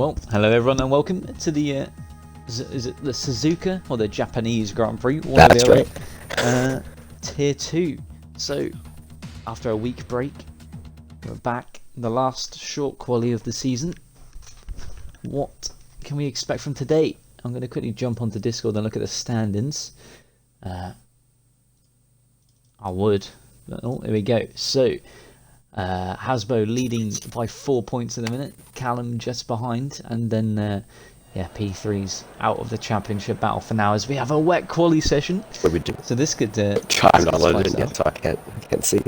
Well, hello everyone and welcome to the, is it the Suzuka or the Japanese Grand Prix? That's right. Tier 2. So, after a week break, we're back. The last short quali of the season. What can we expect from today? I'm going to quickly jump onto Discord and look at the standings. I would, but oh, here we go. So, Hasbo leading by 4 points at the minute, Callum just behind, and then P3's out of the championship battle for now as we have a wet quali session. What we do? So this could I'm not loaded in yet, so I can't see.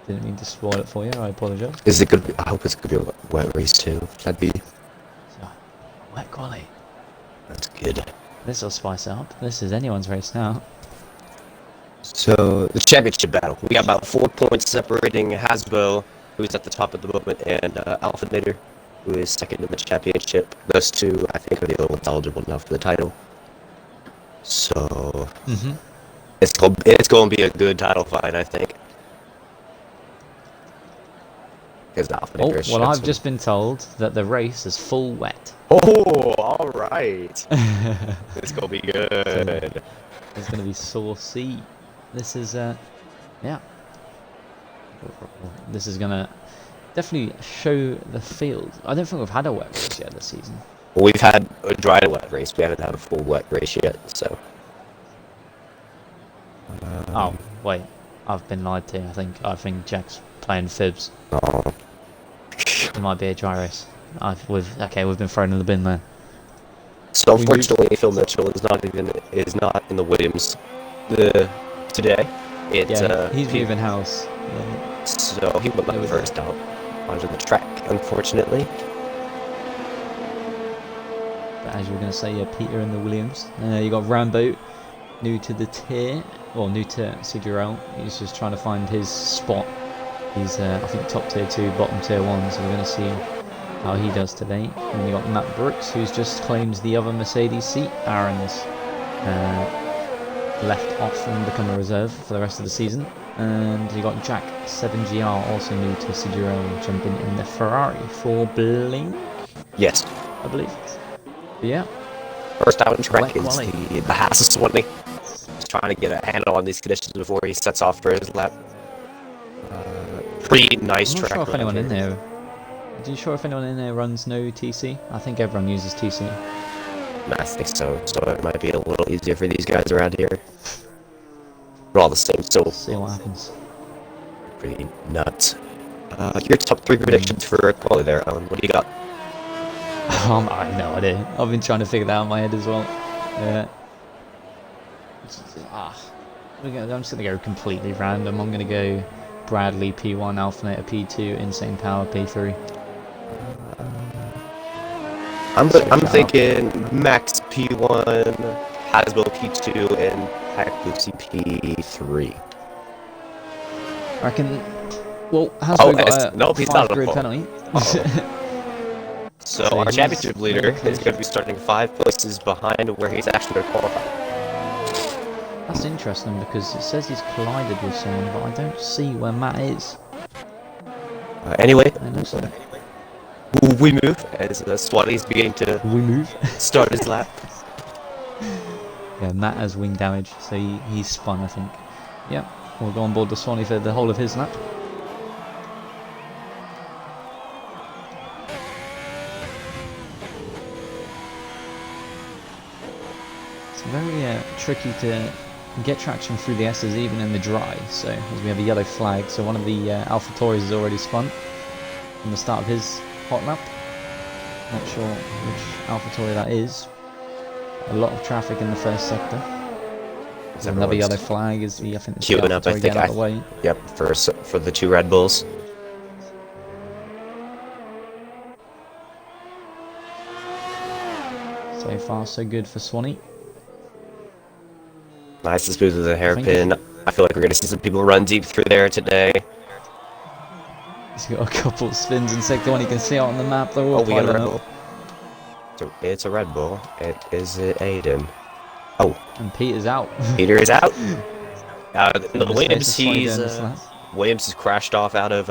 Didn't mean to spoil it for you, I apologise. Is it good? I hope it's gonna be a wet race too. That'd be So, wet quali. that's good. This will spice it up. This is anyone's race now. So the championship battle, we got about 4 points separating Hasbo, who's at the top at the moment, and Alphinator, who is second in the championship. Those two, I think, are the only ones eligible now for the title. So it's going to be a good title fight, I think. Oh, well, I've just been told that the race is full wet. Oh, all right. It's going to be good. It's going to be saucy. This is, yeah. This is going to definitely show the field. I don't think we've had a wet race yet this season. Well, we've had a dry wet race. We haven't had a full wet race yet, so. Oh, wait. I've been lied to. I think Jack's playing fibs. Oh. It might be a dry race. We've been thrown in the bin there. So unfortunately, Phil Mitchell is not in the Williams today. He's moving house. So he went like first out onto the track, unfortunately. But as you were going to say, Peter in the Williams. You got Rambo, new to the tier, or new to CGRL. He's just trying to find his spot. He's, I think, top tier 2, bottom tier 1, so we're going to see how he does today. And you got Matt Brooks, who's just claims the other Mercedes seat. Aaron's left off and become a reserve for the rest of the season. And you got Jack 7GR, also new to CGRL, jumping in the Ferrari for Blink. Yes, I believe. But yeah. First out in track is the Haas of Swanley. He's trying to get a handle on these conditions before he sets off for his lap. Pretty nice track. I'm not sure if anyone in there. Are you sure if anyone in there runs no TC? I think everyone uses TC. I think so. So it might be a little easier for these guys around here. We're all the same, so see what happens. Pretty nuts. Your top 3 predictions for quality there, Alan. What do you got? I have no idea. I've been trying to figure that out in my head as well. Yeah. I'm just gonna go completely random. I'm gonna go Bradley P1, Alphinator P2, Insane Power P3. I'm thinking Max P1, Hasbo P2, and Hack Lucy P3. I reckon. Well, Hasbo got a he's not 5-grid penalty. So our championship leader is going to be starting 5 places behind where he's actually going to qualify. That's interesting because it says he's collided with someone, but I don't see where Matt is. Anyway, we move as Swanley's beginning to start his lap. Yeah, Matt has wing damage, so he's spun, I think. Yeah, we'll go on board the Swanley for the whole of his lap. It's very tricky to get traction through the S's even in the dry, so as we have a yellow flag, so one of the AlphaTauris is already spun from the start of his hot lap. Not sure which AlphaTauri that is. A lot of traffic in the first sector. Another yellow flag is I think it's queuing up, I think. Out of the way. Yep, for the 2 Red Bulls. So far, so good for Swanee. Nice and smooth as a hairpin. I feel like we're going to see some people run deep through there today. He's got a couple of spins in sector 1. You can see out on the map. They're all we got a Red Bull. It's a Red Bull. Is it Aiden? Oh. And Peter's out. Peter is out. The Williams, Williams has crashed off out of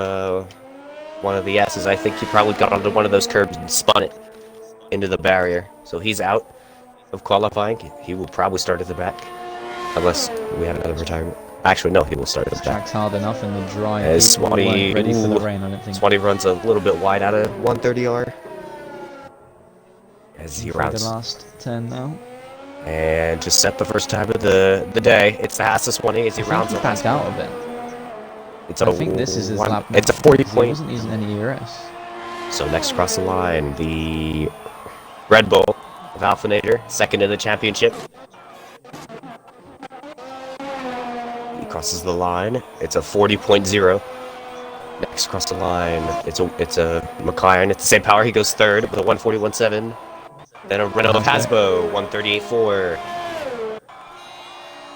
one of the S's. I think he probably got onto one of those curbs and spun it into the barrier. So he's out of qualifying. He will probably start at the back, unless we have another retirement. Actually, no, he will start at the back. Track's hard enough in the dry. As People Swati, weren't ready for the rain, I don't think. Swati runs a little bit wide out of 130R. As he rounds the last turn now. And just set the first time of the day. It's the fastest 20 as he rounds the last out of it. I think this is his lap now. It's a 40 point. He wasn't using any ERS. So next across the line, the Red Bull of Alphinator, second in the championship. He crosses the line. It's a 40.0. Next across the line, it's a McLaren. It's the same power. He goes third with a 141.7. Then a Renault Hasbo 138.4.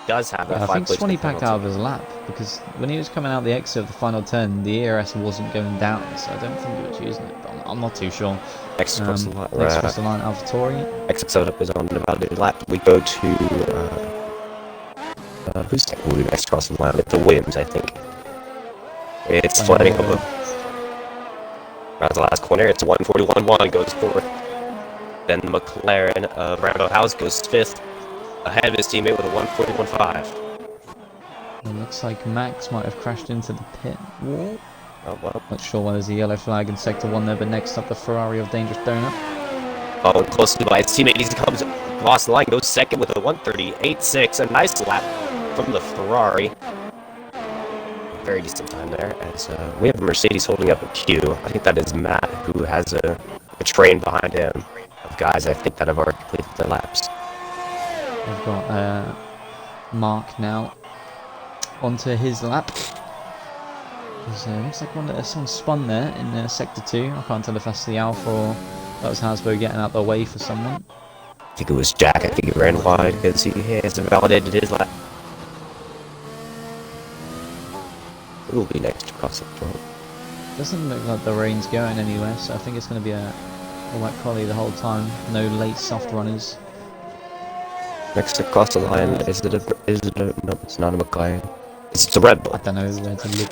Does have that. I think Swanee packed out of his lap because when he was coming out the exit of the final turn, the ERS wasn't going down, so I don't think he was using it. But I'm not too sure. Next across the line, AlphaTauri. Exit setup is on about a lap. We go to who's technically next across the line? It's the Williams, I think. It's Fleming over. Around the last corner, it's 141.1 goes fourth. Then the McLaren of Rambo House goes fifth, ahead of his teammate with a 141.5. It looks like Max might have crashed into the pit wall. Oh well. Not sure why there's a yellow flag in sector 1 there, but next up the Ferrari of Dangerous Donut. Following closely by his teammate as he comes across the line, goes second with a 138.6. A nice lap from the Ferrari. Very decent time there, as we have a Mercedes holding up a queue. I think that is Matt, who has a train behind him of guys I think that have already completed their laps. We've got Mark now onto his lap. Looks like someone spun there in sector 2. I can't tell if that's the Alpha or that was Hasbo getting out the way for someone. I think it was Jack. I think he ran wide because he hasn't validated his lap. It will be next across the front. Doesn't look like the rain's going anywhere, so I think it's going to be a wet quali the whole time. No late soft runners. Next across the line, no, it's not a McLaren. It's a Red Bull. I don't know where to look.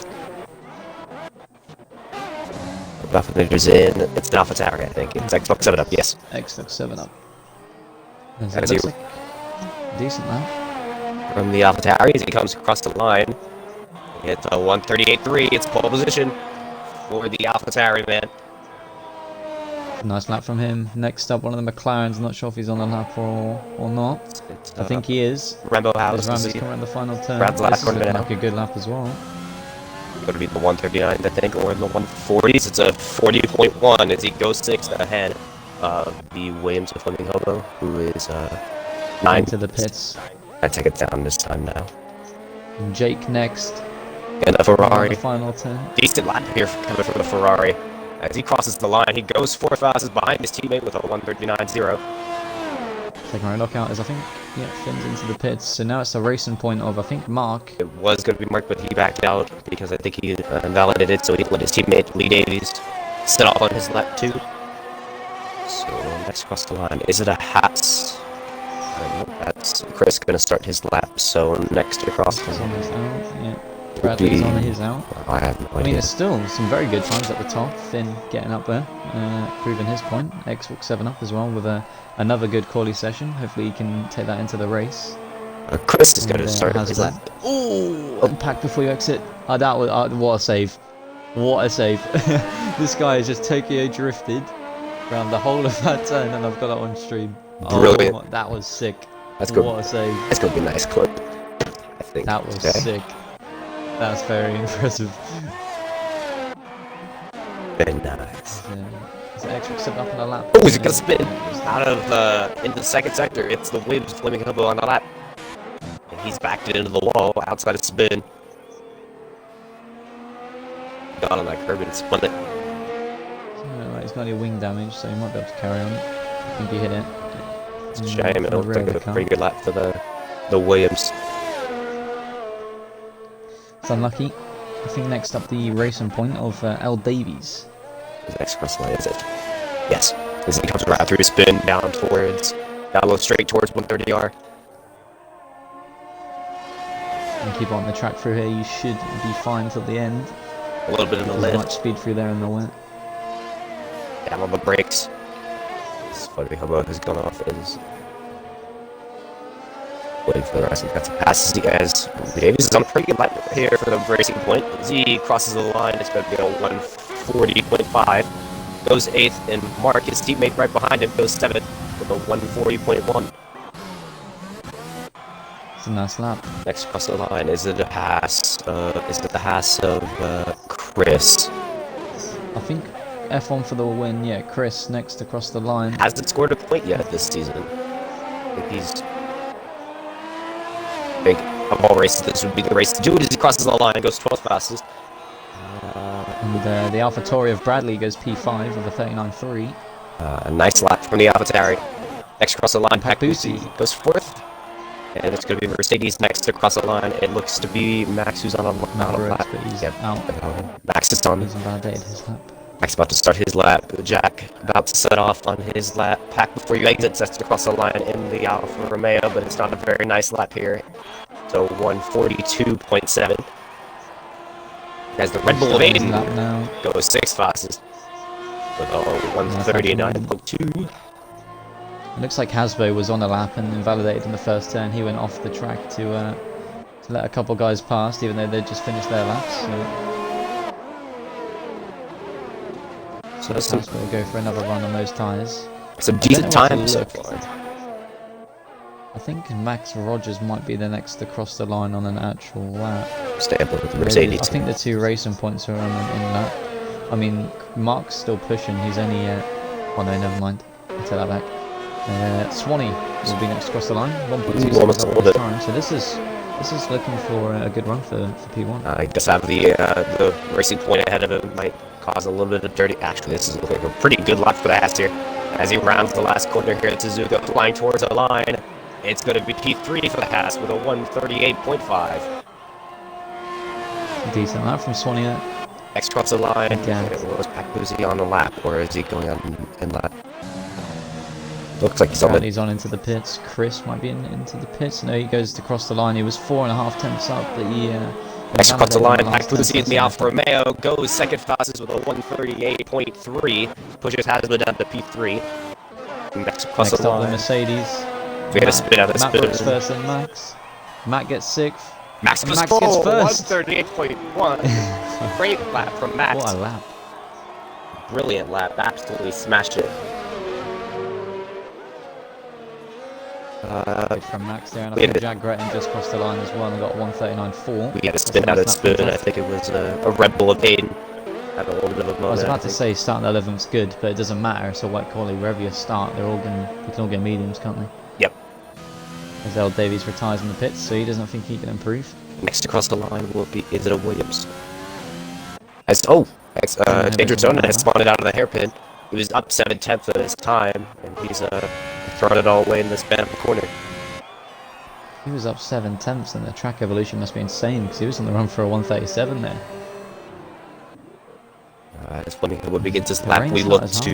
Alphinator's in. It's an AlphaTauri, I think. It's Xbox 7 Up, yes. Xbox 7 Up. As looks like decent lap. From the AlphaTauri as he comes across the line. It's a 138.3. It's pole position for the AlphaTauri, man. Nice lap from him. Next up, one of the McLarens. Not sure if he's on the lap or not. I think he is. Rambo House. Rambo's coming around the final turn. This is like a good lap as well. Going to be the 139, I think, or in the 140s. It's a 40.1 as he goes sixth ahead of the Williams of Fleming Hobo, who is 9 to the pits. I take it down this time now. And Jake next. And the Ferrari. The final turn. Decent lap here coming from the Ferrari. As he crosses the line, he goes 4 fastest behind his teammate with a 139.0. Second row lockout is, I think, Finn's into the pits. So now it's the racing point of, I think, Mark. It was going to be Mark, but he backed out because I think he invalidated, so he let his teammate Lee Davies set off on his lap too. So next across the line, is it a Hats? I don't know. That's Chris going to start his lap. So next across the line. Bradley's on his out. I have no idea. I mean, there's still some very good times at the top. Finn getting up there, proving his point. Xbox 7 up as well with another good quali session. Hopefully he can take that into the race. Chris is going to start his lap. Ooh! Unpack before you exit. That was, what a save. What a save. This guy has just Tokyo drifted around the whole of that turn, and I've got it on stream. Brilliant. Oh, that was sick. That's good. What a save. That's going to be a nice clip, I think. That was sick. That's very impressive. Very nice. Is the Xbox 7 up on the lap? Oh, he's going to spin out of into the second sector. It's the Williams Fleming Hobo on the lap. And he's backed it into the wall outside of spin. Got on that curb and spun it. Right, he's got any wing damage, so he might be able to carry on. I think he hit it. It's a shame. It looks like a pretty good lap for the Williams. It's unlucky. I think next up the racing point of L. Davies. His next cross line is it? Yes. As he comes right through spin down a little straight towards 130R. And keep on the track through here. You should be fine till the end. A little bit of the There's much lift. speed through there in the wet. Down on the brakes. It's funny how much has gone off is waiting for the rest of the passes he has. Davies is on a pretty good lap here for the racing point. As he crosses the line, it's going to be a 140.5. Goes 8th, and Mark, his teammate right behind him, goes 7th with a 140.1. It's a nice lap. Next across the line, is it a Haas? Is it the Haas of Chris? I think F1 for the win. Yeah, Chris next across the line. Hasn't scored a point yet this season. I think he's... I think of all races, this would be the race to do it as he crosses the line and goes 12th fastest. And the AlphaTauri of Bradley goes P5 with a 39.3. A nice lap from the AlphaTauri. Next across the line, Pac Boosie goes 4th. And it's going to be Mercedes next across the line. It looks to be Max who's on a lap. But he's out. Max is on. He's invalidated his lap. Max about to start his lap. Jack about to set off on his lap. Pack before you exit sets across the line in the Alfa Romeo, but it's not a very nice lap here. So 142.7. As the Red Bull of Aiden goes 6th fastest with a 139.2. It looks like Hasbo was on a lap and invalidated in the first turn. He went off the track to let a couple guys past, even though they'd just finished their laps. So Hasbo will go for another run on those tyres. Some decent time so far. I think Max Rogers might be the next to cross the line on an actual lap. Stay up with the Mercedes. I think the two racing points are on in that. I mean, Mark's still pushing. He's only oh no, never mind. I'll take that back. Swanee will be next to cross the line. 1.2 seconds up this time. So this is looking for a good run for P1. I guess have the racing point ahead of him might cause a little bit of dirty. Actually, this is looking like a pretty good lap for the Haas here. As he rounds the last corner here at Suzuka, flying towards the line. It's going to be P3 for the Haas with a 138.5. Decent lap from Swanee there. Next across the line. Again. Was Pacuzzi on the lap, or is he going on in lap? Looks like he's on. He's on into the pits. Chris might be into the pits. No, he goes to cross the line. He was 4.5 tenths up, but he. Next across the line, Pacuzzi in the Alfa Romeo goes 2nd fastest with a 138.3. Pushes Hasbro down to P3. Next across the line, the Mercedes. We had a spin out of Matt Brooks first and Max. Matt gets 6th. Max gets first. 138.1. Great lap from Max. What a lap. Brilliant lap. Absolutely smashed it. From Max there, and I think Jack Gretton just crossed the line as well and got 139.4. We had a spin out of spoon. I think it was a Red Bull of Aiden. Had a little bit of a moment. I was about to say starting at 11th's good, but it doesn't matter. It's a wet quality. Wherever you start, you can all get mediums, can't they? Yep. As L. Davies retires in the pits, so he doesn't think he can improve. Next across the line will be, is it a Williams? Danger Zone has spawned out of the hairpin. He was up 7/10 of his time, and he's throwing it all away in the span of the corner. He was up 7/10, and the track evolution must be insane because he was on the run for a 137 there. It's funny when we get to this lap, we look to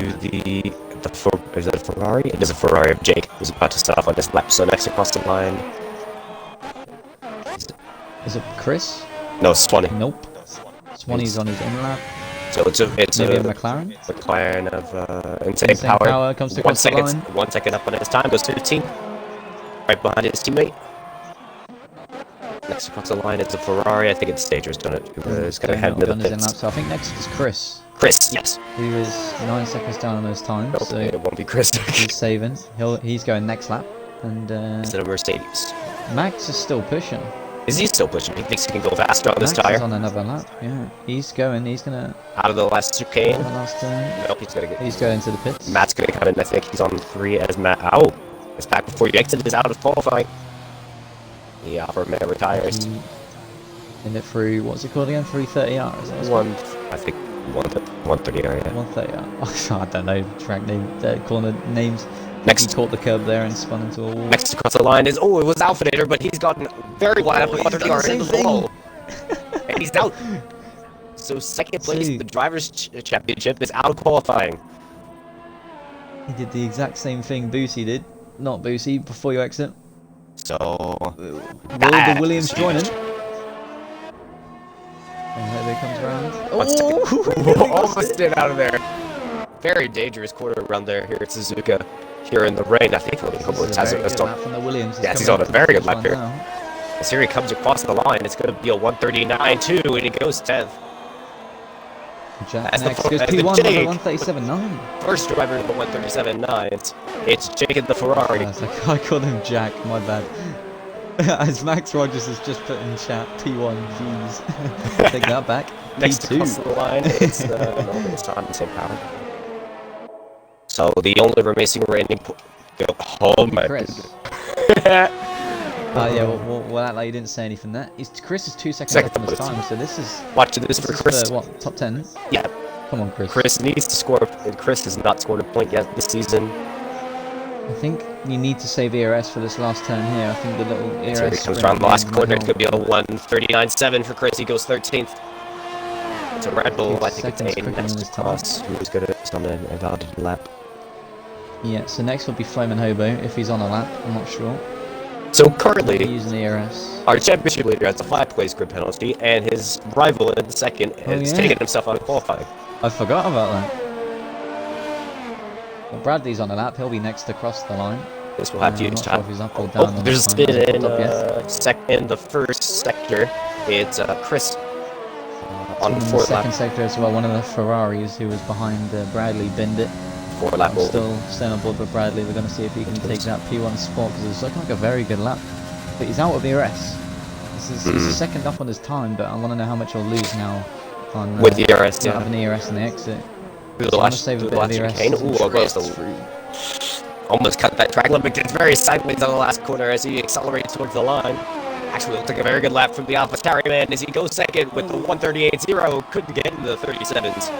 is it a Ferrari? It is a Ferrari of Jake, who's about to start off on this lap. So next across the line, is it Chris? No, Swanee. Nope. Swanee's on his own lap. So it's maybe a McLaren. McLaren of insane power. Comes to cross the line. 1 second up on his time, goes 15, right behind his teammate. Next across the line, it's a Ferrari. I think it's Stager's done it. He's going to head into the pits. So I think next is Chris. Chris, yes. He was 9 seconds down on those times. Nope, so it won't be Chris. He's saving. He's going next lap. And instead of Mercedes. Max is still pushing. Is he still pushing? He thinks he can go faster on this tire. Max is on another lap. Yeah, he's going. He's gonna out of the last chicane. Nope, he's going to the pits. Matt's gonna come in. I think he's on 3 as Matt. Oh, it's back before you exit. Is out of qualifying. The Alfa Romeo retires. In it through what's it called again? 330R. Is that I think 130R. Yeah. 130R. I don't know track name. Corner names. Next, he caught the curb there and spun into a wall. Next across the line is, it was Alphinator, but he's gotten very wide up with 130R into the wall. And he's out. So second place in the Drivers' Championship is out of qualifying. He did the exact same thing Boosie did. Not Boosie, before you exit. So... Will the Williams join him? And here they comes around. Oh, almost did out of there. Very dangerous corner around there here at Suzuka. Here in the rain, I think he'll This is a very good lap from the Williams. Yes, he's on a very good lap here. Now. As here he comes across the line, it's going to be a 139.2, and he goes 10th. Jack next goes P1 with a 137.9. First driver to the 137.9. It's Jake in the Ferrari. I called him Jack, my bad. As Max Rogers has just put in chat, P1, jeez. Take that back. Next P2. across the line, it's no, it's not the same power. So the only remaining oh my Chris. Yeah, we'll act like you didn't say anything there. Chris is 2 seconds up on his time, so this is... Watch this for Chris. What, top 10? Yeah. Come on, Chris. Chris needs to score, and Chris has not scored a point yet this season. I think you need to save ERS for this last turn here. I think the little ERS... So he comes around the last corner, it could be a 139.7 for Chris, he goes 13th. It's a Red Bull, I think it's Aiden next to Cross, who's going to on an invalidated lap. Yeah, so next will be Flamin' Hobo, if he's on a lap, I'm not sure. So currently, using the ERS. Our championship leader has a 5-place grid penalty, and his rival in the second is taking himself out of qualifying. I forgot about that. Well, Bradley's on a lap, he'll be next to cross the line. This will have to use time. Sure if he's up or down there's a spin in the first sector. It's Chris on the fourth lap. Second sector as well, one of the Ferraris who was behind Bradley binned it. I'm still staying on board with Bradley. We're going to see if he can take that P1 spot because it's looking like a very good lap. But he's out of ERS. This is second up on his time, but I want to know how much he'll lose now on with the ERS. Yeah, having ERS in the exit. So I want to save a bit of ERS. Almost cut that track limit. It's very sideways on the last corner as he accelerates towards the line. Actually, looks like a very good lap from the AlphaTauri man as he goes second with the 138.0. Couldn't get into the 37s.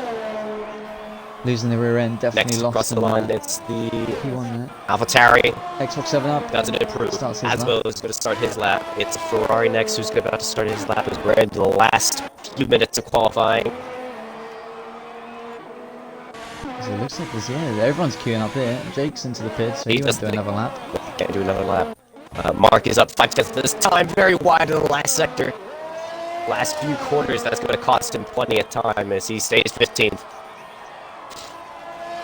Losing the rear end, definitely next lost. Across the line, it's the P1 AlphaTauri. Xbox 7 up. Doesn't improve. Asbo is going to start his lap. It's a Ferrari next who's about to start his lap as we're into the last few minutes of qualifying. So it looks like there's, everyone's queuing up here. Jake's into the pit, so he won't do another lap. Can't do another lap. Mark is up 5 tenths this time, very wide in the last sector. Last few quarters, that's going to cost him plenty of time as he stays 15th.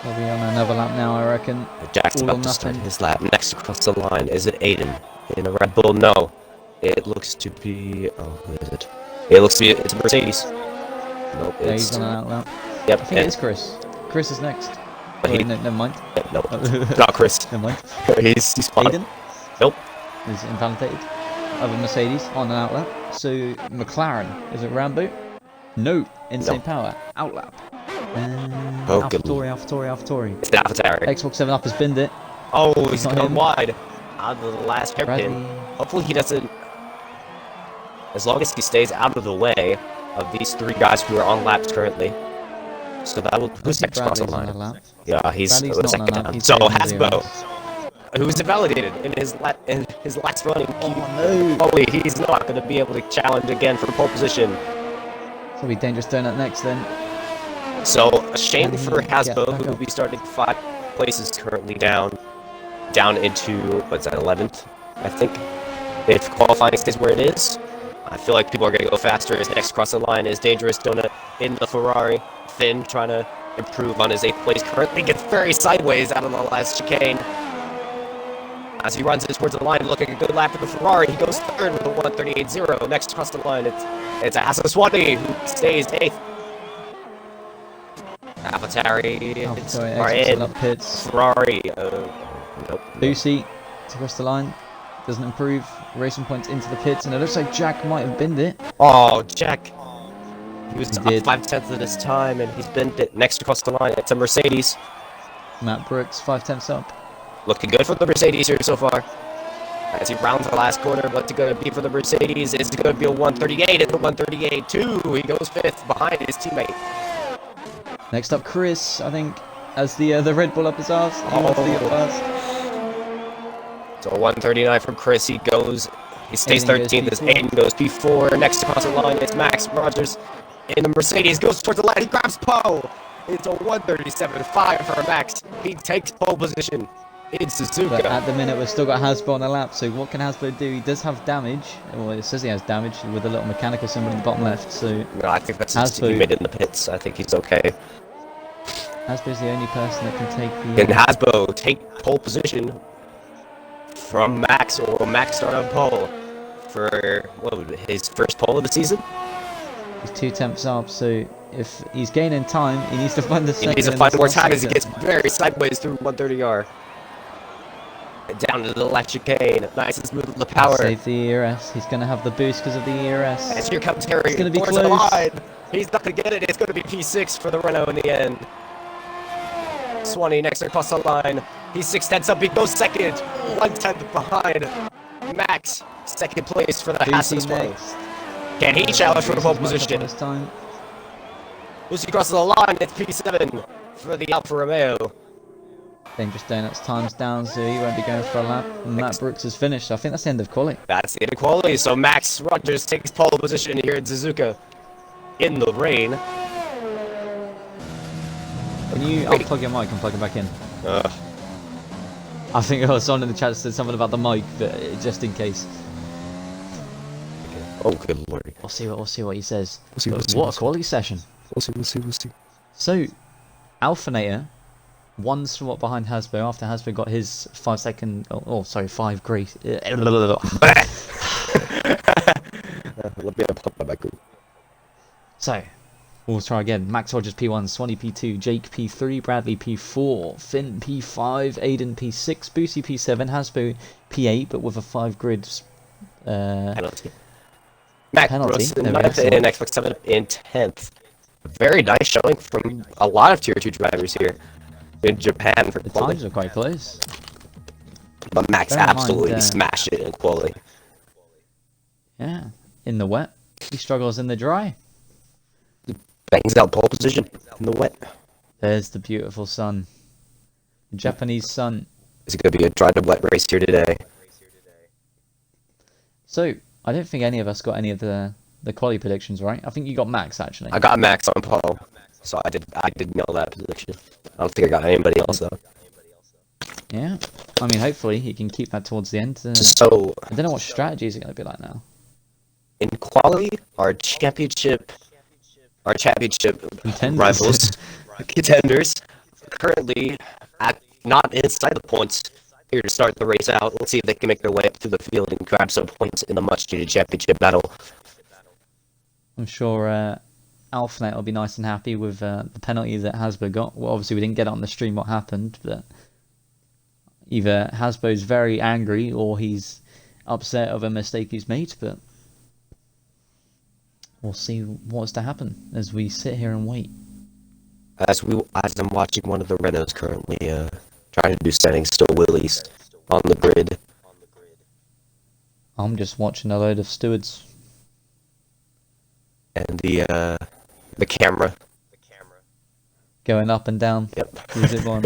He'll be on another lap now, I reckon. Jack's about to start his lap. Next across the line, is it Aiden in a Red Bull? No. It looks to be... Oh, who is it? It looks to be... It's a Mercedes. Nope, yeah, he's on an out lap. Yep. I think it's Chris. Chris is next. Oh, wait, never mind. No, not Chris. Never mind. He's fine. Aiden? Nope. He's invalidated. Other Mercedes on an out lap. So, McLaren. Is it Rambo? No. Insane Power. Out lap. AlphaTauri. It's the AlphaTauri. Xbox 7 up has binned it. Oh, he's gone wide. Out of the last hairpin. Hopefully he doesn't... As long as he stays out of the way of these three guys who are on laps currently. So that will... Who's next across the line? Yeah, he's second down. So Hasbro, who's invalidated in his last running. Hopefully he's not going to be able to challenge again for pole position. It'll be dangerous donut next then. So a shame for Hasbro, who will be starting 5 places currently down into, what's that, 11th, I think. If qualifying stays where it is, I feel like people are going to go faster. His next across the line is Dangerous Donut in the Ferrari. Finn trying to improve on his 8th place currently, gets very sideways out of the last chicane. As he runs it towards the line, looking a good lap for the Ferrari, he goes 3rd with a 138.0. Next across the line, it's Asaswati who stays 8th. AlphaTauri are in. Pits. Ferrari. Nope. Lucy across the line. Doesn't improve. Racing points into the pits, and it looks like Jack might have binned it. Oh, Jack. He was up 5 tenths of this time, and he's binned it. Next across the line, it's a Mercedes. Matt Brooks, 5 tenths up. Looking good for the Mercedes here so far. As he rounds the last corner, what's it going to be for the Mercedes? It's going to be a 138. It's a 138.2. He goes 5th behind his teammate. Next up, Chris, I think, as the Red Bull up his arse. He wants to get past. So 139 from Chris. He stays 13th as Aiden goes P4. Next across the line, it's Max Rogers in the Mercedes. Goes towards the line. He grabs pole. It's a 137.5 for Max. He takes pole position. in But Suzuka. at the minute, we've still got Hasbro on the lap, so what can Hasbro do? He does have damage. Well, it says he has damage with a little mechanical symbol in the bottom left, so No, I think that's his Hasbro, teammate in the pits. I think he's okay. Hasbro's the only person that can take Can the... Hasbro take pole position from Max, or will Max start on pole for his first pole of the season? He's 2/10 up, so if he's gaining time, he needs to find the He second needs to in find this more last time as he sector. gets very sideways through 130R. Down to the left chicane. Nice and smooth with the power. Save the ERS. He's going to have the boost because of the ERS. As here comes Harry. It's going to be towards the close. line. He's not going to get it. It's going to be P6 for the Renault in the end. Swanee next across the line. He's 6/10 up. He goes second. 1/10 behind Max. Second place for the Haas next. Can he challenge for the pole position? This time. Lucy crosses the line. It's P7 for the Alfa Romeo. Dangerous Donuts times down, so he won't be going for a lap. And Matt Brooks has finished. I think that's the end of quali. That's the inequality. So Max Rogers takes pole position here in Suzuka in the rain. Can you unplug your mic and plug it back in? I think I was on in the chat said something about the mic, but just in case. Oh, good lord. We'll see what he says. We'll see, What a quality session. We'll see. So, Alphinator, one slot behind Hasbro after Hasbro got his 5 second, 5 great. Let me unplug my mic. So, we'll try again. Max Rogers P1, Swanee P2, Jake P3, Bradley P4, Finn P5, Aiden P6, Boosie P7, Hasbro P8, but with a 5 grid Penalty. Max penalty. Brooks in 9th and Xbox 7 in 10th. Very nice showing from a lot of Tier 2 drivers here in Japan for The quality. times are quite close. But Max Bear in mind, absolutely smashed it in quality. Yeah, in the wet. He struggles in the dry. Bangs out pole position in the wet. There's the beautiful sun. The Japanese sun. It's going to be a dry to wet race here today. So, I don't think any of us got any of the quality predictions right. I think you got Max, actually. I got Max on pole, so I did nail that prediction. I don't think I got anybody else though. Yeah. I mean, hopefully he can keep that towards the end. So I don't know what strategies are going to be like now. in quality, our championship Contenders. contenders, currently not inside the points. Here to start the race out. Let's see if they can make their way up through the field and grab some points in the much-needed championship battle. I'm sure Alphanet will be nice and happy with the penalty that Hasbro got. Well, obviously we didn't get it on the stream what happened, but either Hasbro's very angry or he's upset of a mistake he's made, but we'll see what's to happen as we sit here and wait. As I'm watching one of the Renaults currently trying to do settings, still Willies on the grid. I'm just watching a load of stewards. And the camera. Going up and down. Yep. The zip line.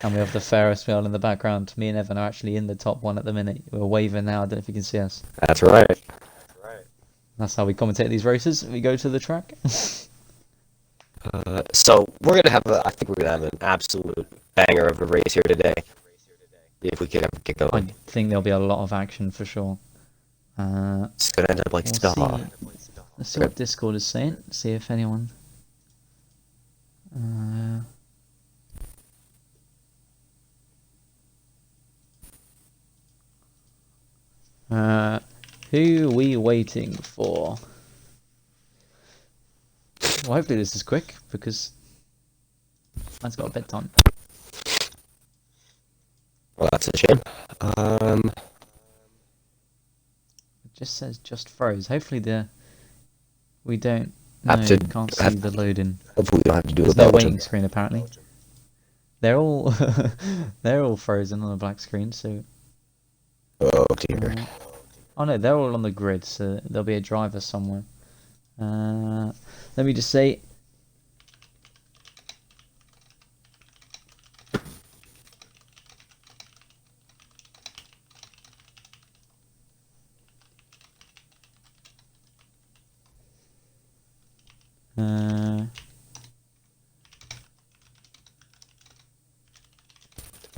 And we have the Ferris wheel in the background. Me and Evan are actually in the top one at the minute. We're waving now. I don't know if you can see us. That's right. That's how we commentate these races. We go to the track. So we're gonna have I think we're gonna have an absolute banger of a race here today. If we could ever get I going. think there'll be a lot of action for sure. It's gonna end up like We'll Spa. Let's see what Discord is saying. See if anyone. Who are we waiting for? Well, hopefully this is quick because mine's got a bedtime. Well, that's a shame. It just says just froze. Hopefully we don't. No, Have to- can't see have- the loading. Hopefully we don't have to do There's the no Belgium. waiting screen apparently. They're all they're all frozen on the black screen. So Oh dear. oh no, they're all on the grid. So there'll be a driver somewhere. Let me just say.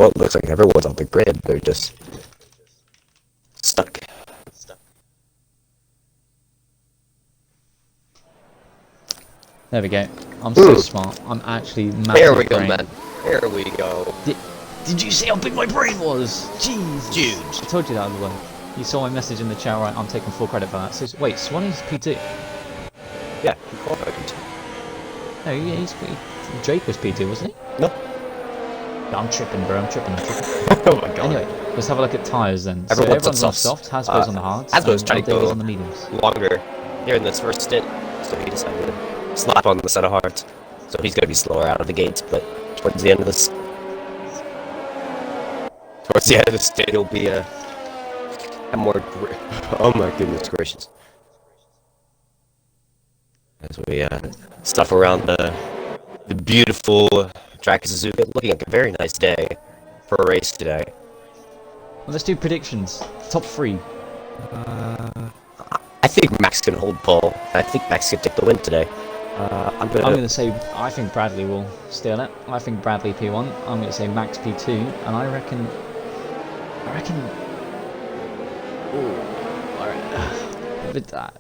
Well, it looks like everyone's on the grid. They're just stuck. There we go. I'm so smart. I'm actually massive. There we go, brain. man. There we go. Did you see how big my brain was? Jeez. Huge. I told you that was one. You saw my message in the chat, right? I'm taking full credit for that. So, wait, Swanee's P2? Yeah, he qualified P2. No, yeah, Jake was P2, wasn't he? No. I'm tripping, bro. I'm tripping. Oh my god. Anyway, let's have a look at tyres then. Everyone's so everyone's on on soft, Hasbro's on the hards, Hasbro's trying to go on the mediums. longer here in this first stint, so he decided to slap on the set of hards. So he's going to be slower out of the gates, but towards the end of this, he'll be a more. Oh my goodness gracious! As we stuff around the beautiful track of Suzuka, looking like a very nice day for a race today. Well, let's do predictions. Top 3. I think Max can hold pole. I think Max can take the win today. I'm gonna say I think Bradley will steal it. I think Bradley P1. I'm gonna say Max P2, and I reckon.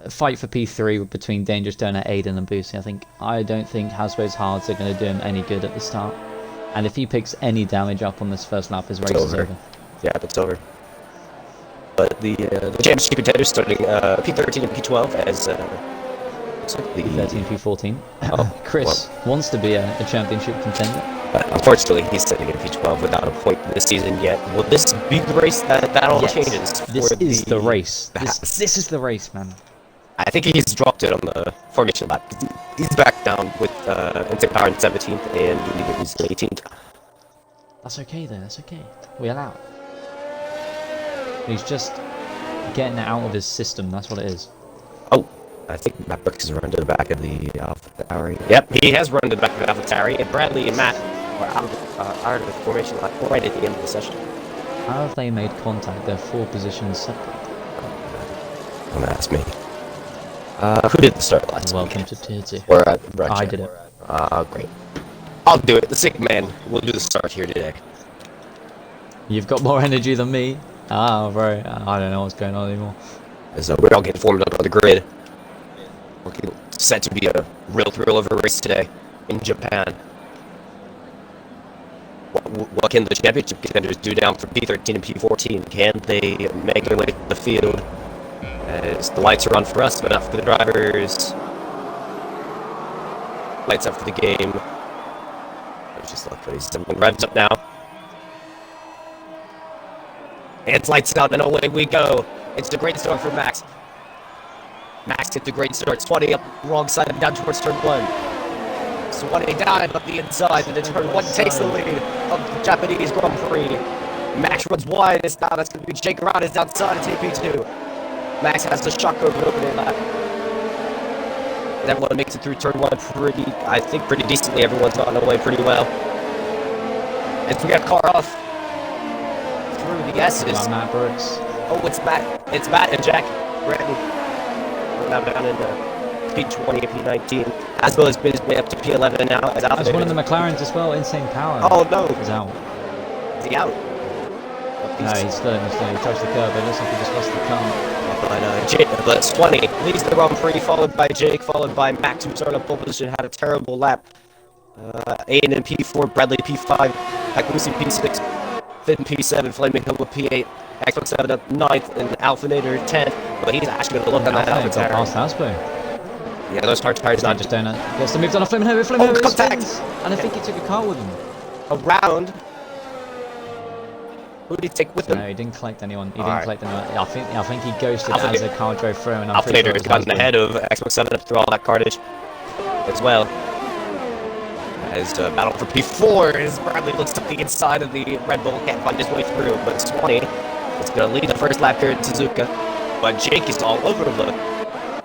Fight for P3 between Dangerous Donut, Aiden, and Boosie. I don't think Hasbro's hards are going to do him any good at the start. And if he picks any damage up on this first lap, his race is over. Yeah, it's over. But the championship contenders starting P13 and P12 as P13, P14. Oh, Chris wants to be a championship contender. But unfortunately, he's sitting in P12 without a point this season yet. Will this be the race that all changes? This is the race. This is the race, man. I think he's dropped it on the formation lap. He's back down with Insect Power in 17th and he's in 18th. That's okay though, that's okay. We allow it. He's just getting it out of his system, that's what it is. Oh, I think Matt Brooks has run to the back of the AlphaTauri. Yep, he has run to the back of the AlphaTauri, and Bradley and Matt are out of the formation lap right at the end of the session. How have they made contact? They're 4 positions separate. Don't ask me. Who did the start last Welcome week? to Tier 2. I did it. Great. I'll do it. The sick man will do the start here today. You've got more energy than me. Bro, I don't know what's going on anymore. So we're all getting formed up on the grid. Looking set to be a real thrill of a race today in Japan. What can the championship contenders do down from P13 and P14? Can they make their way to the field? As the lights are on for us, but not for the drivers. Lights up for the game. I just love that he's revs up now. And it's lights out, and away we go. It's the great start for Max. Max hit the great start. Swanee up wrong side and down towards turn 1. Swanee down up the inside, and then turn 1 takes the lead of the Japanese Grand Prix. Max runs wide, it's now that's going to be Jake around his outside and TP2. Max has the shock over opening lap. That one makes it through turn 1 pretty decently. Everyone's gotten away pretty well. As we got car off through the S's. Matt Brooks. Oh, it's Matt and Jack Bratton. We're now down in P20 and P19. Hasbro has been his way up to P11 now. There's one of the McLarens as well, Insane Power. Oh no! He's out. Is he out? No, he's still in. He touched the curb, but it looks like he just lost the car. But Swanee leads the Grand Prix, followed by Jake, followed by Max, who started on pole position, had a terrible lap. Aiden in P4, Bradley P5, Hakusi P6, Finn P7, Flaming Hill with P8, Xbox 7 up 9th, and Alphinator 10th. But he's actually going to look on that AlphaTauri. Yeah, those hard tires not just donut. Gets the move on a Flaming Hill, Flaming Hill contact! And I think he took a car with him. Around. Who did he take with him? No, he didn't collect anyone. He didn't collect anyone. I think he ghosted as a car drove through. And Alphinator has gotten ahead of Xbox 7 up through all that carnage as well. As battle for P4 as Bradley looks to the inside of the Red Bull, can't find his way through, but Swanee is going to lead the first lap here in Suzuka. But Jake is all over the.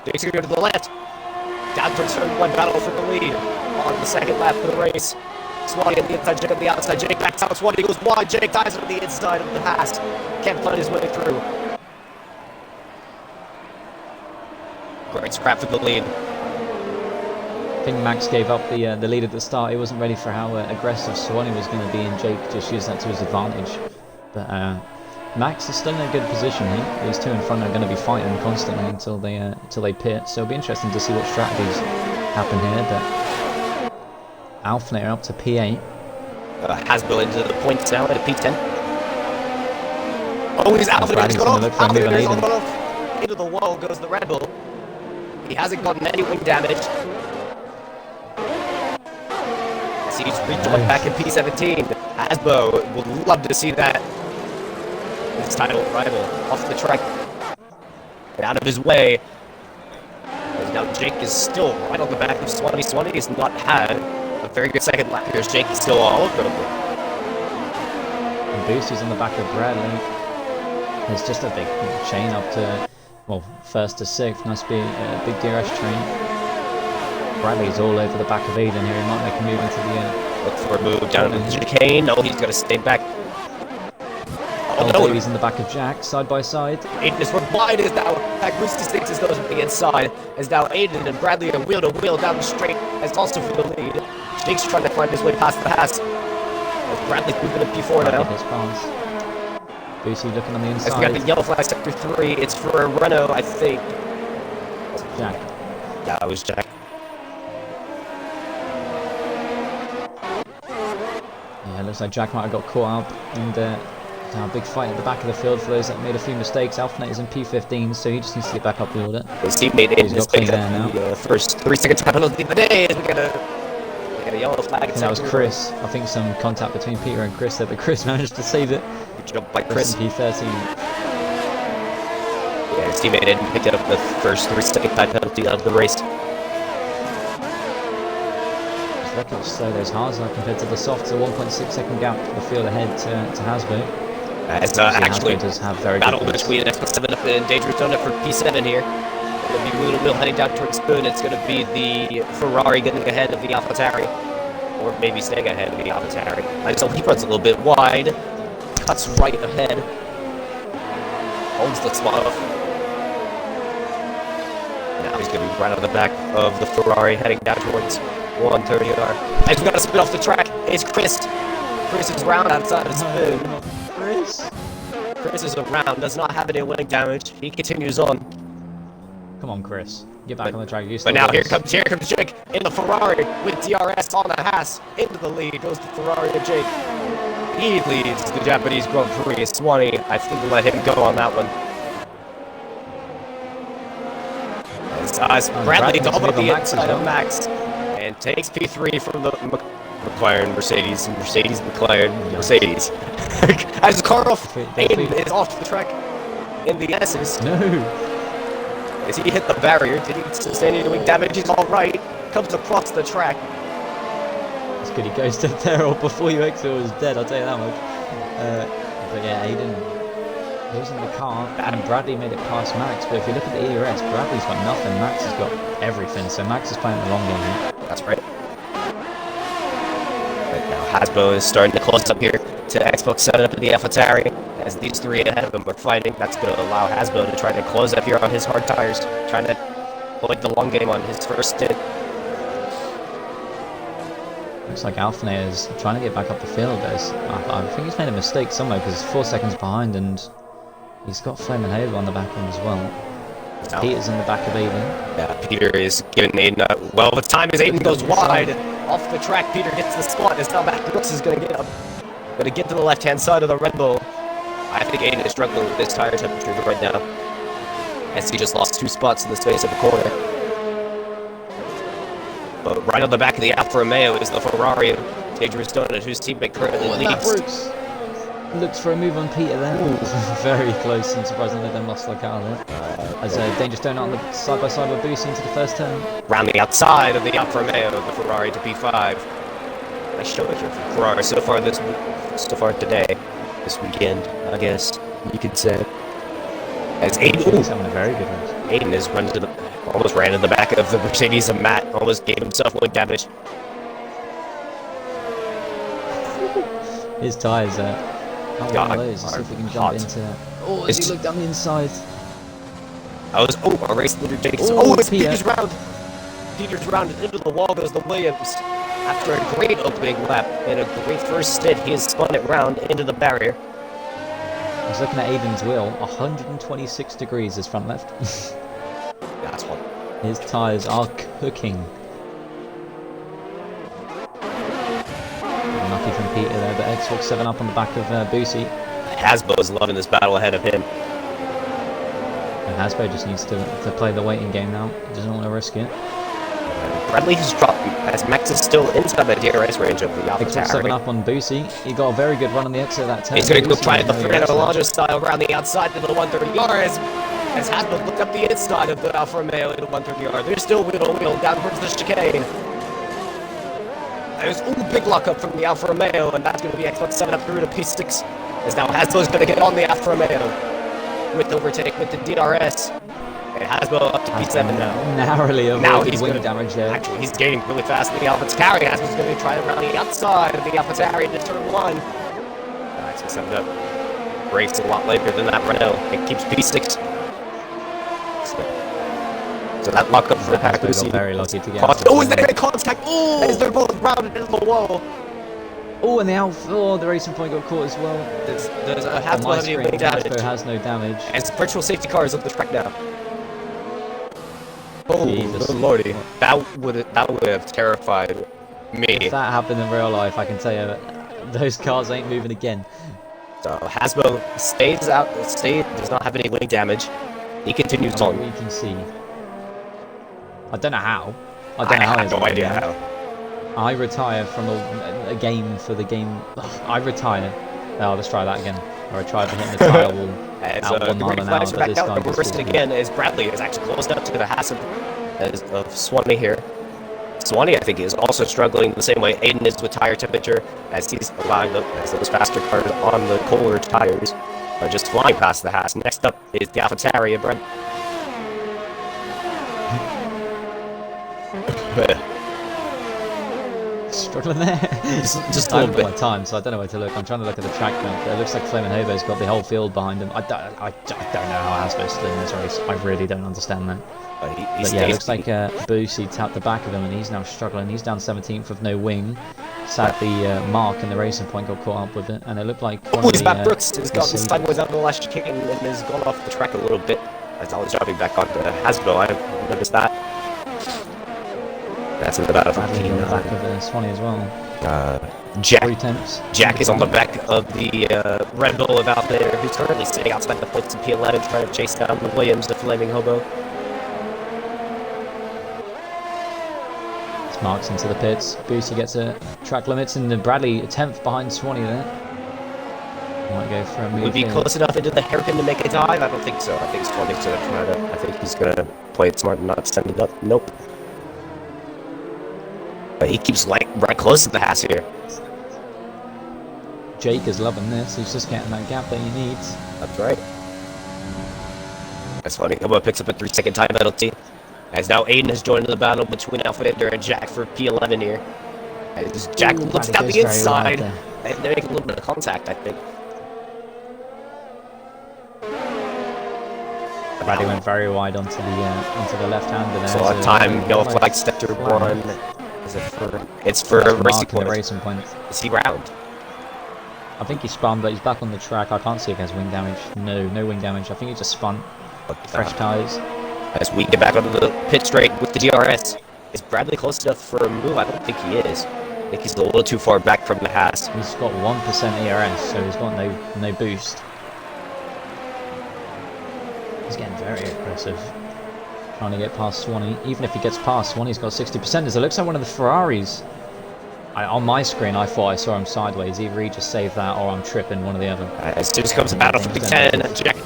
Jake's going to go to the left. Down towards turn 1, battle for the lead on the second lap of the race. Swanee on the inside, Jake on the outside. Jake backs out. Swanee goes wide. Jake dies on the inside of the pass. Can't find his way through. Great scrap for the lead. think Max gave up the lead at the start. He wasn't ready for how aggressive Swanee was going to be, and Jake just used that to his advantage. But Max is still in a good position here. These two in front are going to be fighting constantly until they pit. So it'll be interesting to see what strategies happen here. But Alfner up to P8. Hasbro into the points now at P10. Oh, he's out. Bradley's going to look for a move on Aiden. Into the wall goes the Red Bull. He hasn't gotten any wing damage. So he's rejoined back in P17. Hasbro would love to see that. His title rival off the track. Get out of his way. And now Jake is still right on the back of Swanee. Swanee has not had a very good second lap here. Jake is still all over him. And Boosie's on the back of Bradley. There's just a big chain up to, well, first to sixth. Must be a big DRS train. Bradley's all over the back of Aiden here. He might make a move into the look for a move down to the chicane. No, he's got to stay back. Oh no, he's in the back of Jack, side by side. Aiden is wide as now. Boosty sticks his nose at the inside. As now Aiden and Bradley are wheel to wheel down the straight. As also for the lead. Jake's trying to find his way past the Haas. As Bradley's moving to P4 now. His pass. Boosie looking on the inside. As we got the yellow flag, sector 3. It's for a Renault, I think. Jack. Yeah, it was Jack. Yeah, looks like Jack might have got caught up, and a big fight at the back of the field for those that made a few mistakes. Alphanet is in P15, so he just needs to get back up the order. His teammate Aiden has taken now. The first 3-second time penalty of the day. As we got a yellow flag. I think that was Chris. I think some contact between Peter and Chris there, but Chris managed to save it. Good job by Chris. P13. Yeah, his teammate Aiden picked up the first 3-second time penalty of the race. Look how slow those hards are compared to the softs. A 1.6 second gap for the field ahead to Hasbro. As actually does have very battle good between X7 up in Dangerous Donut for P7 here. It's going to be Wheel heading down towards Spoon. It's going to be the Ferrari getting ahead of the AlphaTauri. Or maybe staying ahead of the AlphaTauri. So he runs a little bit wide. Cuts right ahead. Holds the spot off. Now he's going to be right on the back of the Ferrari heading down towards 130R. As we got to spin off the track, it's Chris. Chris is round outside of Spoon. Chris is around, does not have any wing damage. He continues on. Come on, Chris. Get back on the track. But now here comes Jake in the Ferrari with DRS on the Haas. Into the lead goes the Ferrari to Jake. He leads the Japanese Grand Prix. Swanee, I think we'll let him go on that one. As Bradley doubled up the inside of Max. And takes P3 from the McLaren Mercedes. Mercedes. As Carl Aiden is off the track in the S's. No. As he hit the barrier, did he sustain any wing damage? He's alright. Comes across the track. That's good. He goes to Terrell before you exit was dead, I'll tell you that much. But yeah, Aiden goes in the car, and Bradley made it past Max. But if you look at the ERS, Bradley's got nothing. Max has got everything. So Max is playing the long game here. That's right. Right now, Hasbro is starting to close up here to Xbox 7 up in the AlphaTauri. As these three ahead of him are fighting, that's going to allow Hasbro to try to close up here on his hard tires, trying to play the long game on his first stint. Looks like Alfane is trying to get back up the field. I think he's made a mistake somewhere because he's 4 seconds behind, and he's got Flaming Halo on the back of him as well. No. Peter's in the back of Aiden. Yeah, Peter is giving Aiden well, the time as Aiden goes wide. Off the track, Peter gets the spot, as now Matt Brooks is going to get up. Going to get to the left-hand side of the Red Bull. I think Aiden is struggling with this tire temperature right now, as he just lost 2 spots in the space of a corner. But right on the back of the Alfa Romeo is the Ferrari of Dangerous Donut, whose teammate currently leads. Brooks looks for a move on Peter there. Very close, and surprisingly then lost like out of it. As Dangerous Donut on the side-by-side with Boost into the first turn. Round the outside of the Alfa Romeo, the Ferrari to P5. Nice show here for Ferrari so far today. This weekend, I guess you could say. As Aiden, He's having a very good race. Aiden is running to almost ran in the back of the Mercedes of Matt, almost gave himself wing damage. His tyres not one of those. See if we can jump into. Oh, as he looked down the inside. I was a race leader Jake. It's Peter's round. Peters around and into the wall goes the Williams. After a great opening lap and a great first stint, he has spun it round into the barrier. I was looking at Aiden's wheel, 126 degrees his front left. That's one. His tyres are cooking. Unlucky from Peter there, but Ed Swag 7 up on the back of Boosie. Hasbo's loving this battle ahead of him. And Hasbo just needs to play the waiting game now. He doesn't want to risk it. Bradley has dropped as Max is still inside the DRS range of the AlphaTauri. 7 up on Boosie. He got a very good run on the exit of that turn. He's going to go try the Fernando Alonso style around the outside to the 130R as Hasbo looked up the inside of the Alfa Romeo into 130R. They're still wheel to wheel down towards the chicane. There's big lockup from the Alfa Romeo, and that's going to be Xbox 7 up through to P6. As now Hasbo's going to get on the Alfa Romeo with the overtake with the DRS. And Hasbo up to P7 now. Narrowly avoided wing damage there. Actually, he's gaining really fast in the AlphaTauri. Hasbo's going to try to run the outside of the AlphaTauri into turn 1. Actually summed up. Brakes a lot later than that Renault. It keeps P6. So that lockup for the pack. Very lucky to get. Oh, is that a contact? Oh, as they're both rounded into the wall. Oh, and the Alpha, the racing point got caught as well. There's a half of damage. Hasbo has no damage. As virtual safety car is up the track now. Oh, Jesus. good lordy. That would have terrified me. If that happened in real life, I can tell you that those cars ain't moving again. So Hasbo does not have any wing damage. He continues on. We can see. I don't know how. I have no idea how. I retire from a game for the game. I retire. Oh, let's try that again. I retire for hitting the tyre wall out 1 mile an hour. But this guy reversed it again as Bradley is actually closed up to the Haas of Swanee here. Swanee, I think, is also struggling the same way Aiden is with tire temperature, as he's allowing those faster cars on the colder tires are just flying past the Haas. Next up is the AlphaTauri and Brad. Struggling there. just a I little haven't got bit. my time, so I don't know where to look. I'm trying to look at the track map. It looks like Flamin' Hobo's got the whole field behind him. I don't know how I'm supposed to do in this race. I really don't understand that. But yeah, it looks like Boosie tapped the back of him, and he's now struggling. He's down 17th with no wing. Sadly, Mark in the racing point got caught up with it, and it looked like Matt Brooks has gotten sideways out of the last chicane and has gone off the track a little bit. As I was driving back onto Hasbo, I noticed that. That's in the battle for on the back of Swanee as well. Jack is on the back of the Red Bull of out there, who's currently sitting outside the points in P11 trying to chase down the Williams, the Flaming Hobo. Marks into the pits. Boosie gets a track limits, and then Bradley 10th behind Swanee there. Might go for a move. Would be close enough into the hairpin to make a dive? I don't think so. I think Swanee's gonna try to. I think he's gonna play it smart and not send it up. Nope. But he keeps right close to the Haas here. Jake is loving this. He's just getting that gap that he needs. That's right. That's funny. Hobo picks up a 3-second time penalty. As now Aiden has joined the battle between Alphander and Jack for P11 here. As Jack looks down the inside, and they make a little bit of contact, I think. Bradley went very wide onto the left hander there. So a time yellow flag sector 1. Is it for? It's for racing point. Is he round? I think he spun, but he's back on the track. I can't see if he has wing damage. No wing damage. I think he just spun. Fresh tyres. As we get back onto the pit straight with the DRS. Is Bradley close enough for a move? I don't think he is. I think he's a little too far back from the Haas. He's got 1% ERS, so he's got no boost. He's getting very aggressive. Trying to get past Swanee. Even if he gets past, Swanee's got 60%. As it looks like one of the Ferraris. On my screen, I thought I saw him sideways. Either he just saved that, or I'm tripping, one or the other. As soon as comes a battle for P10, Jack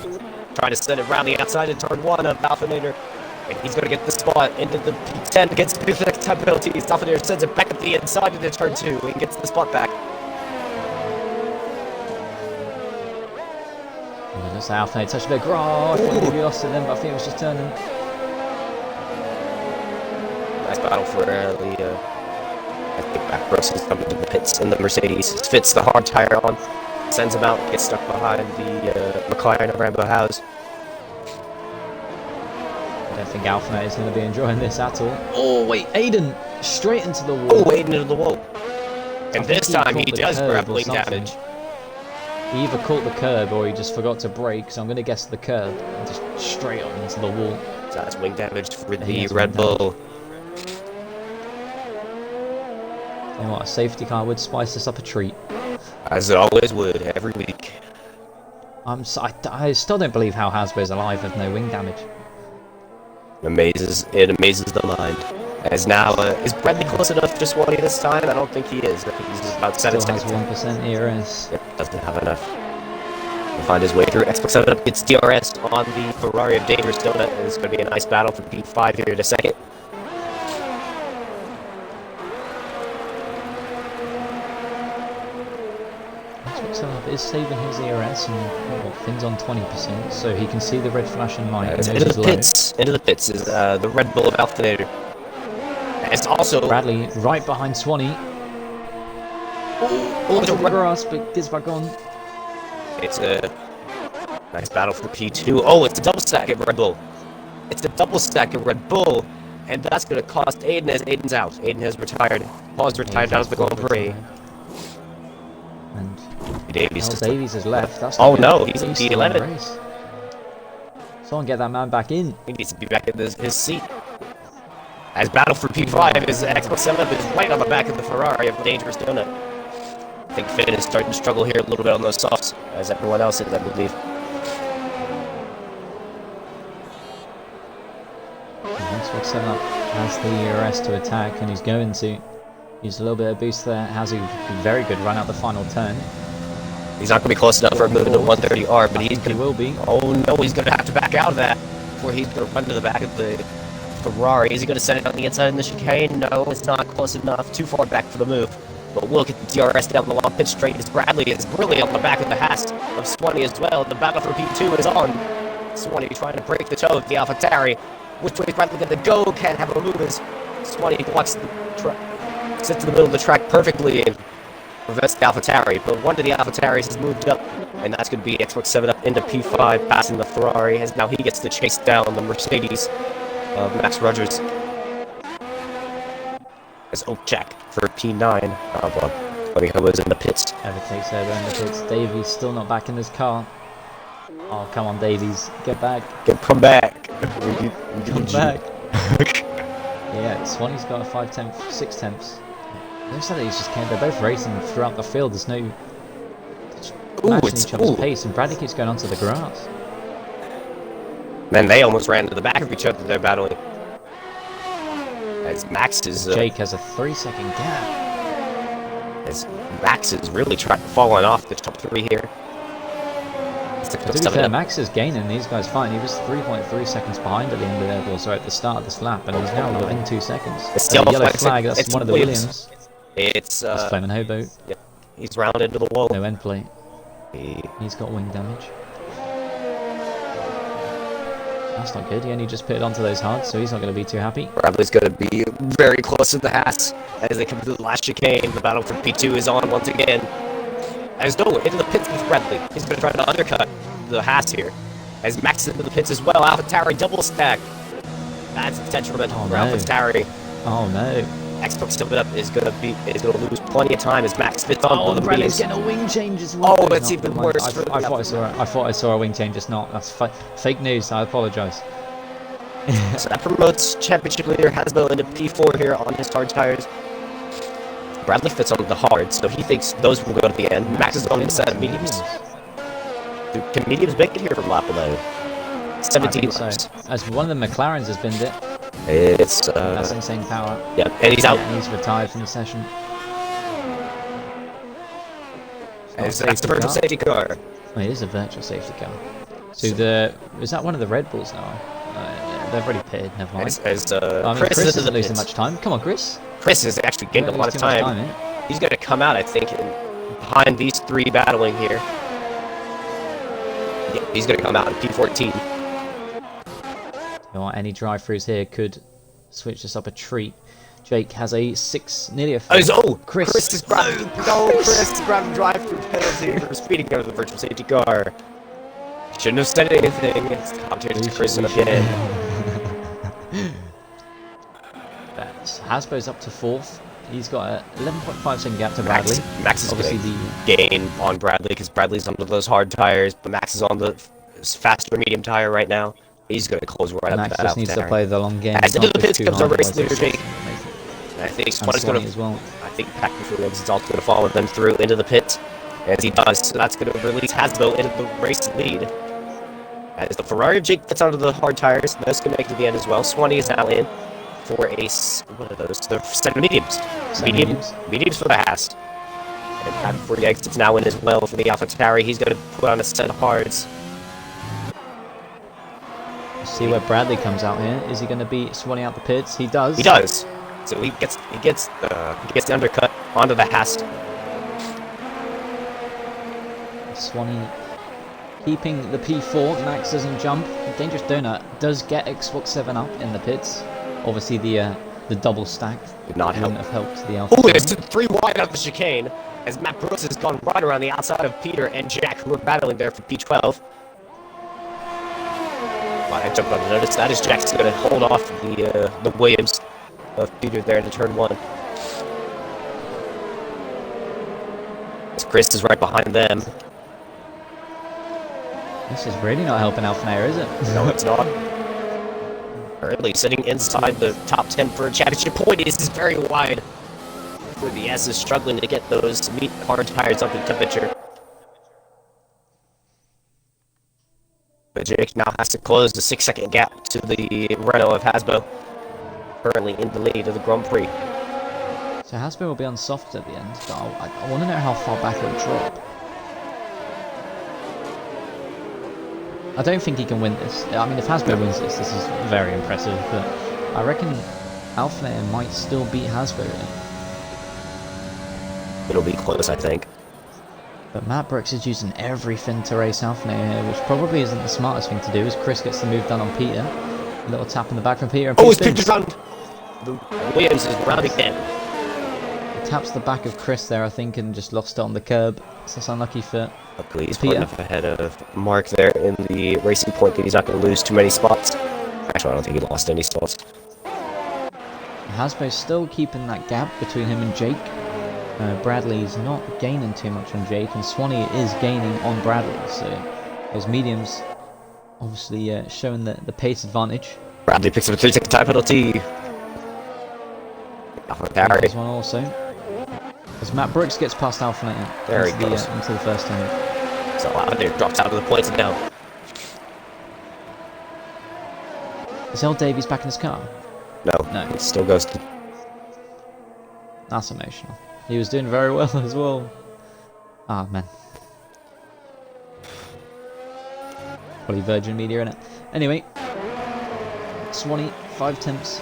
trying to send it around the outside in turn 1 of Alphander. And he's going to get the spot into the P10, gets the next time penalties. Alphander sends it back at the inside into turn 2 and gets the spot back. Yeah, that's Alphander touched a bit. Oh, I thought he lost it then, but I think it was just turning. Nice battle for the... I think Matt Brooks is coming to the pits in the Mercedes. Fits the hard tire on, sends him out, gets stuck behind the McLaren of Rambo House. don't think Alphanet is going to be enjoying this at all. Oh, wait, Aiden, straight into the wall. Oh, Aiden into the wall. And this time he does grab wing damage. He either caught the curb or he just forgot to brake, so I'm going to guess the curb. And just straight on into the wall. So that's wing damage for the Red Bull. You know what, a safety car would spice us up a treat. As it always would, every week. I still don't believe how Hasbro's alive with no wing damage. It amazes the mind. As now, is Bradley close enough to 20 this time? I don't think he is. I think he's about 7 Still seconds. has 1% ERS. Yep, doesn't have enough. He'll find his way through. Xbox 7 up gets DRS on the Ferrari of Dangerous Donut, and it's going to be a nice battle for P5 here in a second. Xbox is saving his ERS and Finn's on 20%, so he can see the red flashing light. Into the pits is the Red Bull of Alphinator. It's also Bradley right behind Swanee. Oh, it's a grass, but gets back on. It's a nice battle for P2. Oh, it's a double stack at Red Bull. It's a double stack at Red Bull, and that's going to cost Aiden as Aiden's out. Aiden has retired. Paul's retired out of the Grand Prix. And Davies has left. That's oh no, he's in P11. Someone get that man back in. He needs to be back in his seat. As battle for P5, his Xbox 7 is right on the back of the Ferrari of Dangerous Donut. I think Finn is starting to struggle here a little bit on those softs, as everyone else is, I believe. Xbox 7 has the ERS to attack, and he's going to use a little bit of boost there. Has a very good run out the final turn. He's not going to be close enough for a move into 130R, but he will be. Oh no, he's going to have to back out of that before he's going to run to the back of the Ferrari. Is he going to send it on the inside in the chicane? No, it's not close enough. Too far back for the move. But we'll get the DRS down the long pit straight as Bradley is really on the back of the Haas of Swanee as well. The battle for P2 is on. Swanee trying to break the toe of the AlphaTauri. Which way is Bradley going to go? Can't have a move as Swanee blocks the track. Sits in the middle of the track perfectly and prevents the AlphaTauri. But one of the AlphaTauris has moved up, and that's going to be Xbox 7 up into P5, passing the Ferrari, as now he gets to chase down the Mercedes of Max Rogers. As Oakjack for P9. Oh boy. Buddy Ho is in the pits. Ever takes over in the pits. Davies still not back in his car. Oh, come on, Davies. Get back. Come back. Come back. Yeah, Swanee's got a 5 tenths, 6 tenths. Looks like they're both racing throughout the field. There's no matching each other's pace, and Bradley keeps going onto the grass. Man, they almost ran to the back of each other. They're battling. As Max is... Jake has a 3-second gap. As Max is really falling off the top 3 here. To be fair, Max is gaining these guys fine. He was 3.3 seconds behind at the end of at the start of this lap, and he's now within 2 seconds. It's the yellow flag, that's one of the Williams. It's Fleming Hobo. Yep. He's round into the wall. No end plate. He's got wing damage. That's not good. He only just pitted onto those hards, so he's not going to be too happy. Bradley's going to be very close to the Haas as they come to the last chicane. The battle for P2 is on once again. As Doe into the pits with Bradley. He's going to try to undercut the Haas here. As Max is into the pits as well. AlphaTauri double stack. That's detrimental for AlphaTauri. Oh no. Xbox 7 up is going to lose plenty of time as Max spits on the Bradley's getting a wing change as well. Oh, that's even worse. I thought I saw a wing change. It's not. That's fake news. I apologize. So that promotes championship leader Hasbro into P4 here on his hard tires. Bradley fits on the hard, so he thinks those will go to the end. Max is on the set of mediums. Can mediums make it here from lap 11? 17 laps. As one of the McLarens has binned it. It's that's insane power. Yeah, and he's out. And he's retired from the session. That's the virtual safety car. Oh, it is a virtual safety car. So is that one of the Red Bulls now? Yeah, they've already pitted. Never mind. Chris isn't losing much time. Come on, Chris. Chris has actually gained a lot of time. He's going to come out, I think, behind these 3 battling here. Yeah, he's going to come out in P14. You know what, any drive-throughs here could switch this up a treat. Jake has a 6, nearly a 4. Chris is grabbing drive-through penalty for speeding over the virtual safety car. Shouldn't have said anything. It's commentator to Chris again. tenths. Hasbo's up to 4th. He's got a 11.5-second gap to Bradley. Max is obviously going to gain on Bradley because Bradley's on those hard tires, but Max is on the faster medium tire right now. He's going to close right up Max to that just needs to play the long game. As into the pits too comes our hard, race otherwise leader, it's Jake. amazing. And I think And Swan's Swanee going as well. I think Patrick Williams is also going to follow them through into the pit, as he does. So that's going to release Hasbo into the race lead. As the Ferrari of Jake gets onto the hard tires, that's going to make it to the end as well. Swanee is now in for a, what are those? They're set of mediums. Mediums for the Haas. And Patrick before he exits now in as well for the AlphaTauri. He's going to put on a set of hards. See where Bradley comes out here. Is he going to beat Swanee out the pits? He does. He does. So he gets the undercut onto the Haas. Swanee keeping the P4. Max doesn't jump. Dangerous Donut does get Xbox 7 up in the pits. Obviously the double stack did not wouldn't have helped the Alpha. Oh, there's 3 wide out of the chicane as Matt Brooks has gone right around the outside of Peter and Jack, who are battling there for P12. I jumped on the notice. That is Jack's going to hold off the Williams of Peter there into turn 1. As Chris is right behind them. This is really not helping Alpha, is it? No, it's not. Early sitting inside the top 10 for a championship point. This is very wide. Where the S is struggling to get those hard tires up to temperature. But Jake now has to close the 6-second gap to the Renault of Hasbo. Currently in the lead of the Grand Prix. So Hasbo will be on soft at the end, but I want to know how far back it'll drop. I don't think he can win this. I mean, if Hasbo wins this, this is very impressive, but I reckon Alpha might still beat Hasbo in it. It'll be close, I think. But Matt Brooks is using everything to race Alpha here, which probably isn't the smartest thing to do, as Chris gets the move done on Peter. A little tap in the back from Peter. And oh, it's Peter's round! The Williams is round again. He taps the back of Chris there, I think, and just lost it on the curb. So that's unlucky for Luckily, he's put enough ahead of Mark there in the racing point that he's not going to lose too many spots. Actually, I don't think he lost any spots. Hasbo's still keeping that gap between him and Jake. Bradley's not gaining too much on Jake, and Swanee is gaining on Bradley. So those mediums obviously showing the pace advantage. Bradley picks up a 3-second time penalty. There's one also. As Matt Brooks gets past Alpha there he goes. Into the first turn. So there drops out of the points now. Is El Davies back in his car? No, it still goes to... That's emotional. He was doing very well as well. Ah, man. Probably Virgin Media, innit? Anyway. Swanee, 5 tenths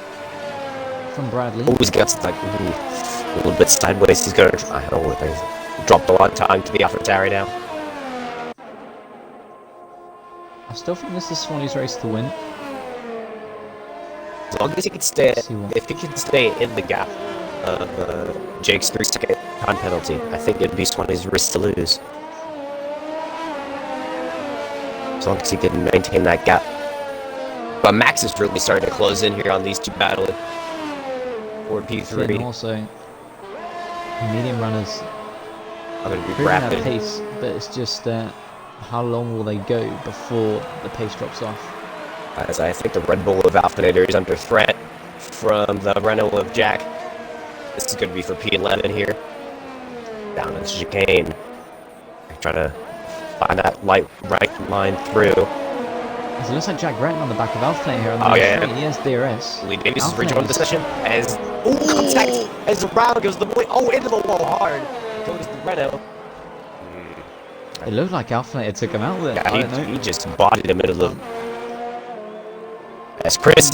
from Bradley. Always gets like a little bit sideways. He's going to, I don't know, he's dropped a lot of time to the AlphaTauri now. I still think this is Swanee's race to win. As long as he can stay, if he can stay in the gap of Jake's 3-second time penalty, I think it'd be Swanee's risk to lose. As long as he can maintain that gap. But Max is really starting to close in here on these two battling. Or P3. And also, medium runners are going to be proving rapid. At pace, but it's just how long will they go before the pace drops off? As I think the Red Bull of Alphinator is under threat from the Renault of Jack. This is going to be for P11 here. Down in the chicane. Trying to find that right line through. So it looks like Jack Breton on the back of Alphinator here on the yeah. He has DRS. Lee Davis has rejoined the session as contact as the round goes the boy. Oh, into the wall hard. Goes the Renault. It looked like Alphinator took him out there. Yeah, he just bodied him into the. As Chris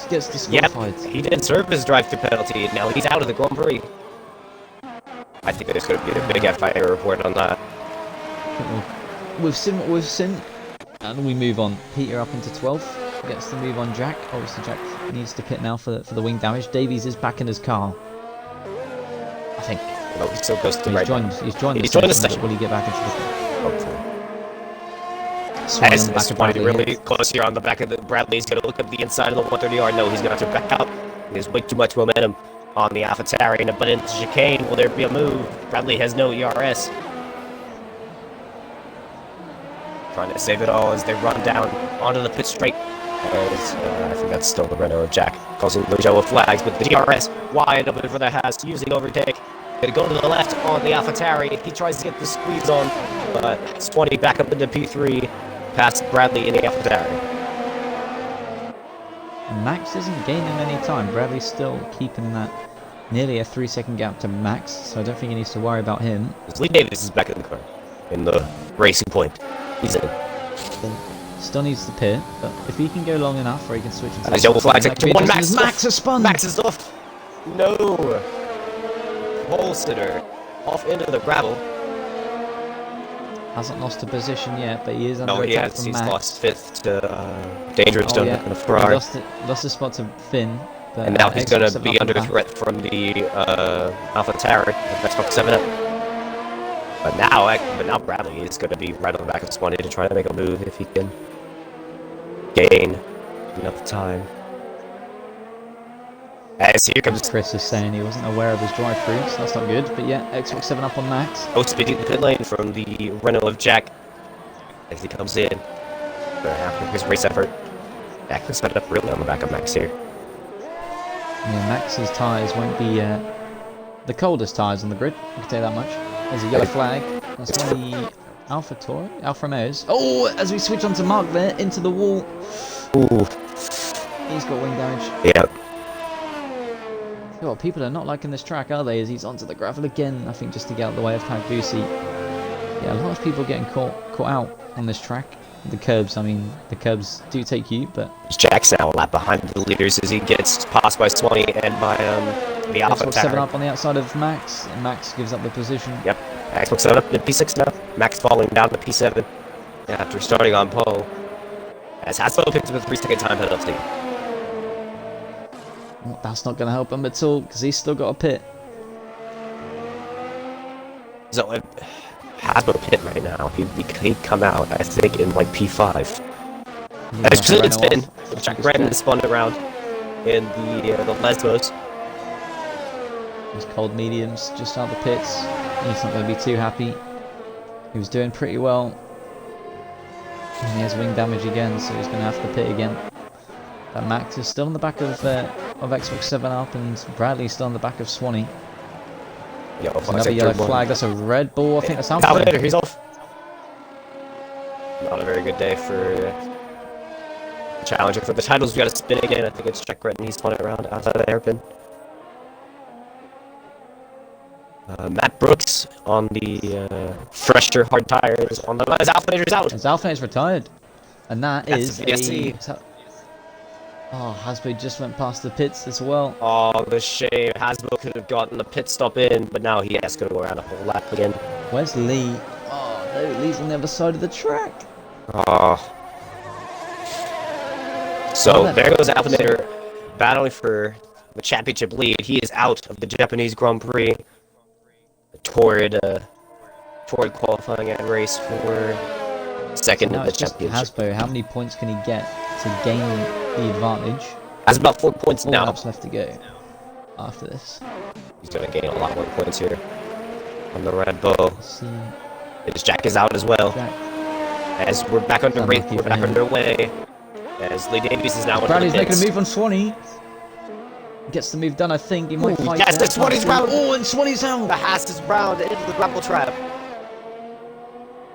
gets disqualified. Yep, he didn't serve his drive-through penalty. Now he's out of the Grand Prix. I think there's going to be a big FIA report on that. We've seen what we've seen, and we move on. Peter up into 12th, gets the move on Jack. Obviously, Jack needs to pit now for the wing damage. Davies is back in his car, I think. No, he still goes to he's right. Joined the session. Will he get back into the car? Hopefully. As Swanee really close here on the back of the Bradley. He's going to look at the inside of the 130R. No, he's going to have to back out. There's way too much momentum on the AlphaTauri, but into chicane, will there be a move? Bradley has no ERS. Trying to save it all as they run down onto the pit straight. As, I think that's still the Renault of Jack, causing those yellow flags, but the DRS wide open for the Haas, using overtake. Gonna go to the left on the AlphaTauri. He tries to get the squeeze on, but it's 20 back up into P3, past Bradley in the AlphaTauri. Max isn't gaining any time. Bradley's still keeping that nearly a 3-second gap to Max, so I don't think he needs to worry about him. Lee Davis is back in the car, in the racing point. He's in. Still needs the pit, but if he can go long enough where he can switch into There's yellow flags to one. Max has spun! Max is off! No! Pole sitter off into the gravel. Hasn't lost a position yet, but he is under No, he attack has. from He's Max. lost 5th to Dangerous Oh, Done yeah. in a Ferrari. Lost his spot to Finn. But, And now he's going to Xbox be 7 under up. threat from the AlphaTauri, the Xbox 7 up. But now Bradley is going to be right on the back of Swanee to try to make a move if he can gain enough time. As here comes Chris is saying he wasn't aware of his drive-through, so that's not good. But yeah, Xbox 7 up on Max. speeding the pit lane from the Renault of Jack as he comes in. After his race effort, Jack has sped up really on the back of Max here. Yeah, Max's tyres won't be the coldest tyres on the grid, I can tell you that much. There's a yellow flag. That's one of the Alfa Romeos. Oh, as we switch onto Mark there, into the wall. Ooh. He's got wing damage. Yeah. Oh, people are not liking this track, are they? As he's onto the gravel again, I think just to get out of the way of Tagbusi. Yeah, a lot of people getting caught out on this track. The curbs, I mean, the curbs do take you, but... Jack's now a lap behind the leaders as he gets passed by Swanee and by the Xbox 7 AlphaTauri. up on the outside of Max, and Max gives up the position. Yep, Xbox 7 up to P6 now. Max falling down to P7 after starting on pole. As Hasbro picks up a 3-second time penalty. Well, that's not going to help him at all, because he's still got a pit. So, Hasbro pit right now. He'd come out, I think, in like P5. It's been. Jack Brandon spun around in the Lesbos. His cold mediums just out the pits. He's not going to be too happy. He was doing pretty well. And he has wing damage again, so he's going to have to pit again. But Max is still on the back of Xbox 7 up, and Bradley's still on the back of Swanee. There's another yellow flag. That's a red ball. I think that's Alpha. He's off. Not a very good day for the challenger. For the titles, we got to spin again. I think it's Jack Bretton. He's spun it around outside of the hairpin. Matt Brooks on the fresher hard tires. On the his Alpha out. His Alpha's retired, and that is VSC. Oh, Hasbro just went past the pits as well. Oh, the shame. Hasbro could have gotten the pit stop in, but now he has to go around a whole lap again. Where's Lee? Oh no, Lee's on the other side of the track. Oh. So there goes Alpha battling for the championship lead. He is out of the Japanese Grand Prix. A torrid qualifying and race for second in the championship. Hasbro, how many points can he get to gain the advantage? Has about 4 points 4 now. laps left to go after this. He's going to gain a lot more points here on the Red Bull. Let's see. His Jack is out as well. Jack. As we're back underway. We're back underway. As Lee Davies is now Bradley's under the making pits. a move on Swanee. Gets the move done, I think. He might fight. Yes, there. the Swanee's round. Oh, and Swanee's out. The Haas is round into the grapple trap.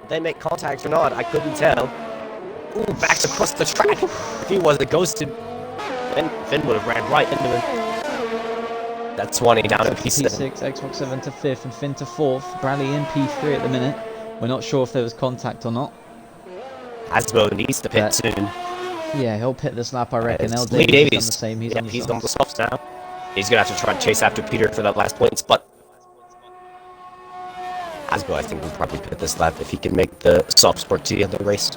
They make contact or not, I couldn't tell. Ooh, backs across the track. If he wasn't ghosted, then Finn would have ran right into him. That's Swanee down in P6. Xbox 7 to 5th and Finn to 4th. Bradley in P3 at the minute. We're not sure if there was contact or not. Hasbro needs to pit soon. Yeah, he'll pit this lap, I reckon. Lee Davies. Done the same. He's on the softs now. He's going to have to try to chase after Peter for that last points, but Hasbro, I think, will probably pit this lap if he can make the softs work to the end of the race.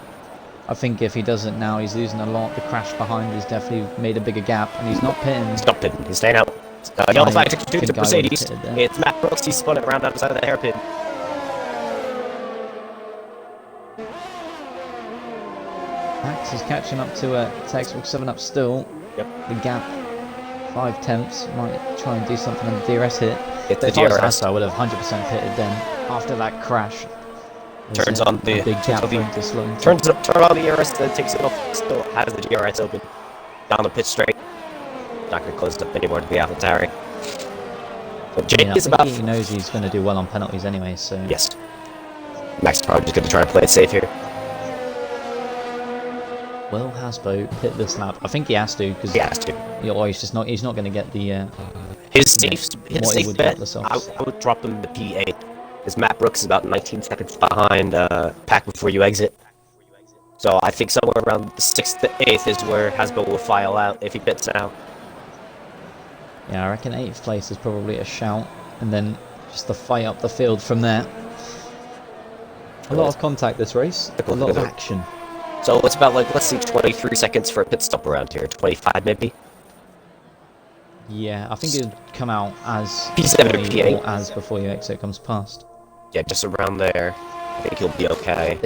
I think if he doesn't now, he's losing a lot. The crash behind has definitely made a bigger gap, and he's not pitting. He's not pitting. He's staying out. Yellow flag to Mercedes. There. It's Matt Brooks. He spun it around outside of the hairpin. Max is catching up to Xbox 7 up still. Yep. The gap 5 tenths. Might try and do something on the DRS hit. Hit the If I was DRS. Haas, I would have 100% pitted then. After that crash, Turns on the a big gap for him to slow into. turn on the DRS, then takes it off. Still has the DRS open. Down the pit straight. Not going to close it up anymore to the AlphaTauri. But Jake I is think about. he knows he's going to do well on penalties anyway, so... Yes. Max is probably just going to try to play it safe here. Will Hasbo hit this lap? I think he has to, because He has to. he's not going to get the... His safe what he would bet, get the softs. I would drop him to P8. Because Matt Brooks is about 19 seconds behind Pack before you exit. So I think somewhere around the 6th to 8th is where Hasbo will file out if he pits now. Yeah, I reckon 8th place is probably a shout, and then just the fight up the field from there. A lot of contact this race, a lot of action. So it's about, like, let's see, 23 seconds for a pit stop around here. 25 maybe? Yeah, I think it would come out as P7 or P8. or as before your exit comes past. Yeah, just around there. I think he'll be okay.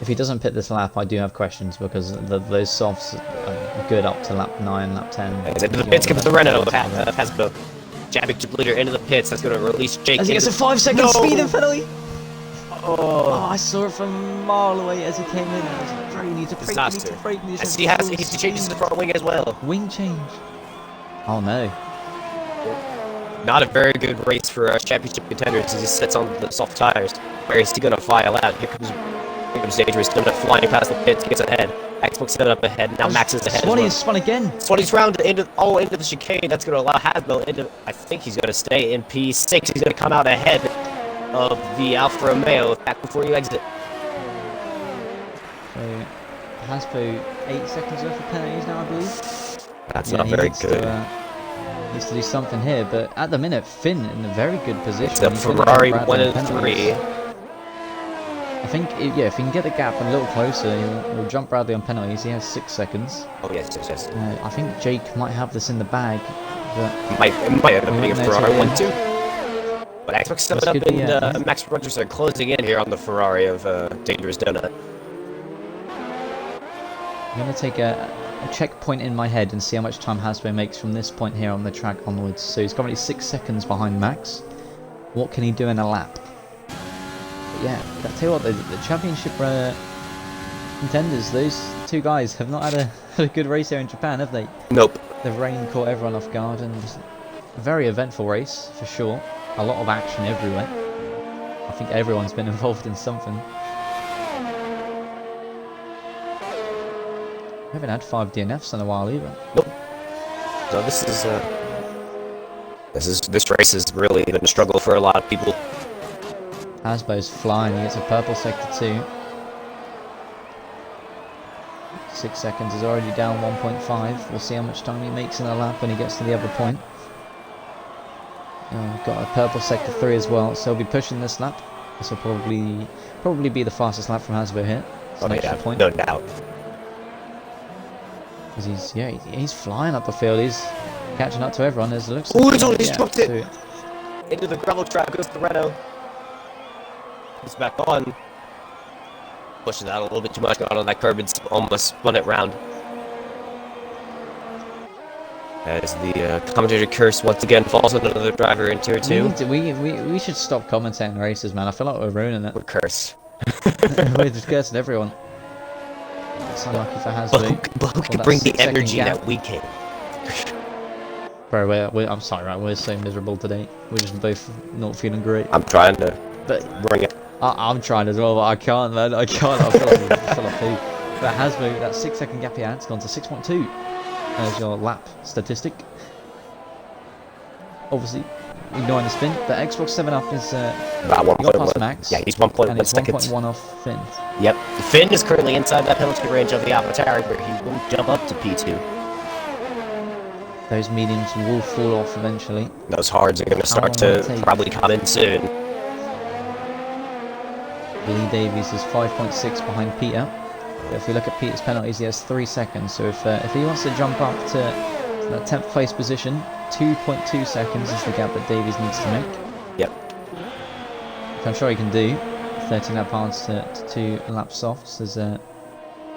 If he doesn't pit this lap, I do have questions, because those softs are good up to lap 9, lap 10. Into the pits comes the Renault. Hasbo jabbing chip leader into the pits. That's going to release Jake. As he gets a 5-second No! speeding penalty! Oh, I saw it from a mile away as he came in. I was like, bro, you need to brake, you need to brake. I see he changes the front wing as well. Wing change. Oh no. Not a very good race for championship contenders as he sits on the soft tires. Where is he going to file out? Here comes Dangerous, Donut flying past the pits, gets ahead. Xbox set up ahead, now Max is ahead. Swanee is spun again. Swanee's round into the chicane. That's going to allow Hasbo into. I think he's going to stay in P6. He's going to come out ahead of the Alfa Romeo back before you exit. So, Hasbo 8 seconds worth of penalties now, I believe. That's not very good. Needs to do something here, but at the minute, Finn in a very good position. The Ferrari 1 and 3. I think, yeah, if he can get the gap a little closer, he'll jump Bradley on penalties. He has 6 seconds. Oh, yes. I think Jake might have this in the bag, but... It might end up being a Ferrari 1-2. But Xbox 7 up and Max Rogers are closing in here on the Ferrari of Dangerous Donut. I'm going to take a checkpoint in my head and see how much time Hasbo makes from this point here on the track onwards. So he's currently 6 seconds behind Max. What can he do in a lap? But yeah, I tell you what, the championship contenders, those two guys have not had a good race here in Japan, have they? Nope. The rain caught everyone off guard, and a very eventful race for sure. A lot of action everywhere. I think everyone's been involved in something. We haven't had 5 DNFs in a while either. Nope. So this race has really been a struggle for a lot of people. Hasbo's flying, he gets a purple sector 2. 6 seconds is already down 1.5. We'll see how much time he makes in a lap when he gets to the other point. Got a purple sector 3 as well, so he'll be pushing this lap. This will probably be the fastest lap from Hasbo here. It's an extra point. No doubt. Because he's flying up the field. He's catching up to everyone. As it looks. Oh, he's dropped it into the gravel trap. Goes to Renault. He's back on. Pushing that a little bit too much. Got on that curb and almost spun it round. As the commentator curse once again falls on another driver in tier 2. We should stop commentating races, man. I feel like we're ruining it. We're cursed. We're just cursing everyone. It's unlucky for Hasbo. But who can bring the energy that we can? Bro, I'm sorry, right? We're so miserable today. We're just both not feeling great. I'm trying to bring it. I'm trying as well, but I can't, man. I can't. I feel like poo. But Hasbo, that 6 second gap he had, it's gone to 6.2. There's your lap statistic. Obviously, ignoring the spin, but Xbox 7 up is about 1.1 Max. Yeah, he's 1.1 seconds. 1.1 off Finn. Yep, Finn is currently inside that penalty range of the AlphaTauri, where he will jump up to P2. Those mediums will fall off eventually. Those hards are going to start to probably come in soon. Lee Davies is 5.6 behind Peter. But if we look at Peter's penalties, he has 3 seconds. So if he wants to jump up to that 10th place position, 2.2 seconds is the gap that Davies needs to make. Yep. Which I'm sure he can do. 13 lap hards to 2 lap softs. There's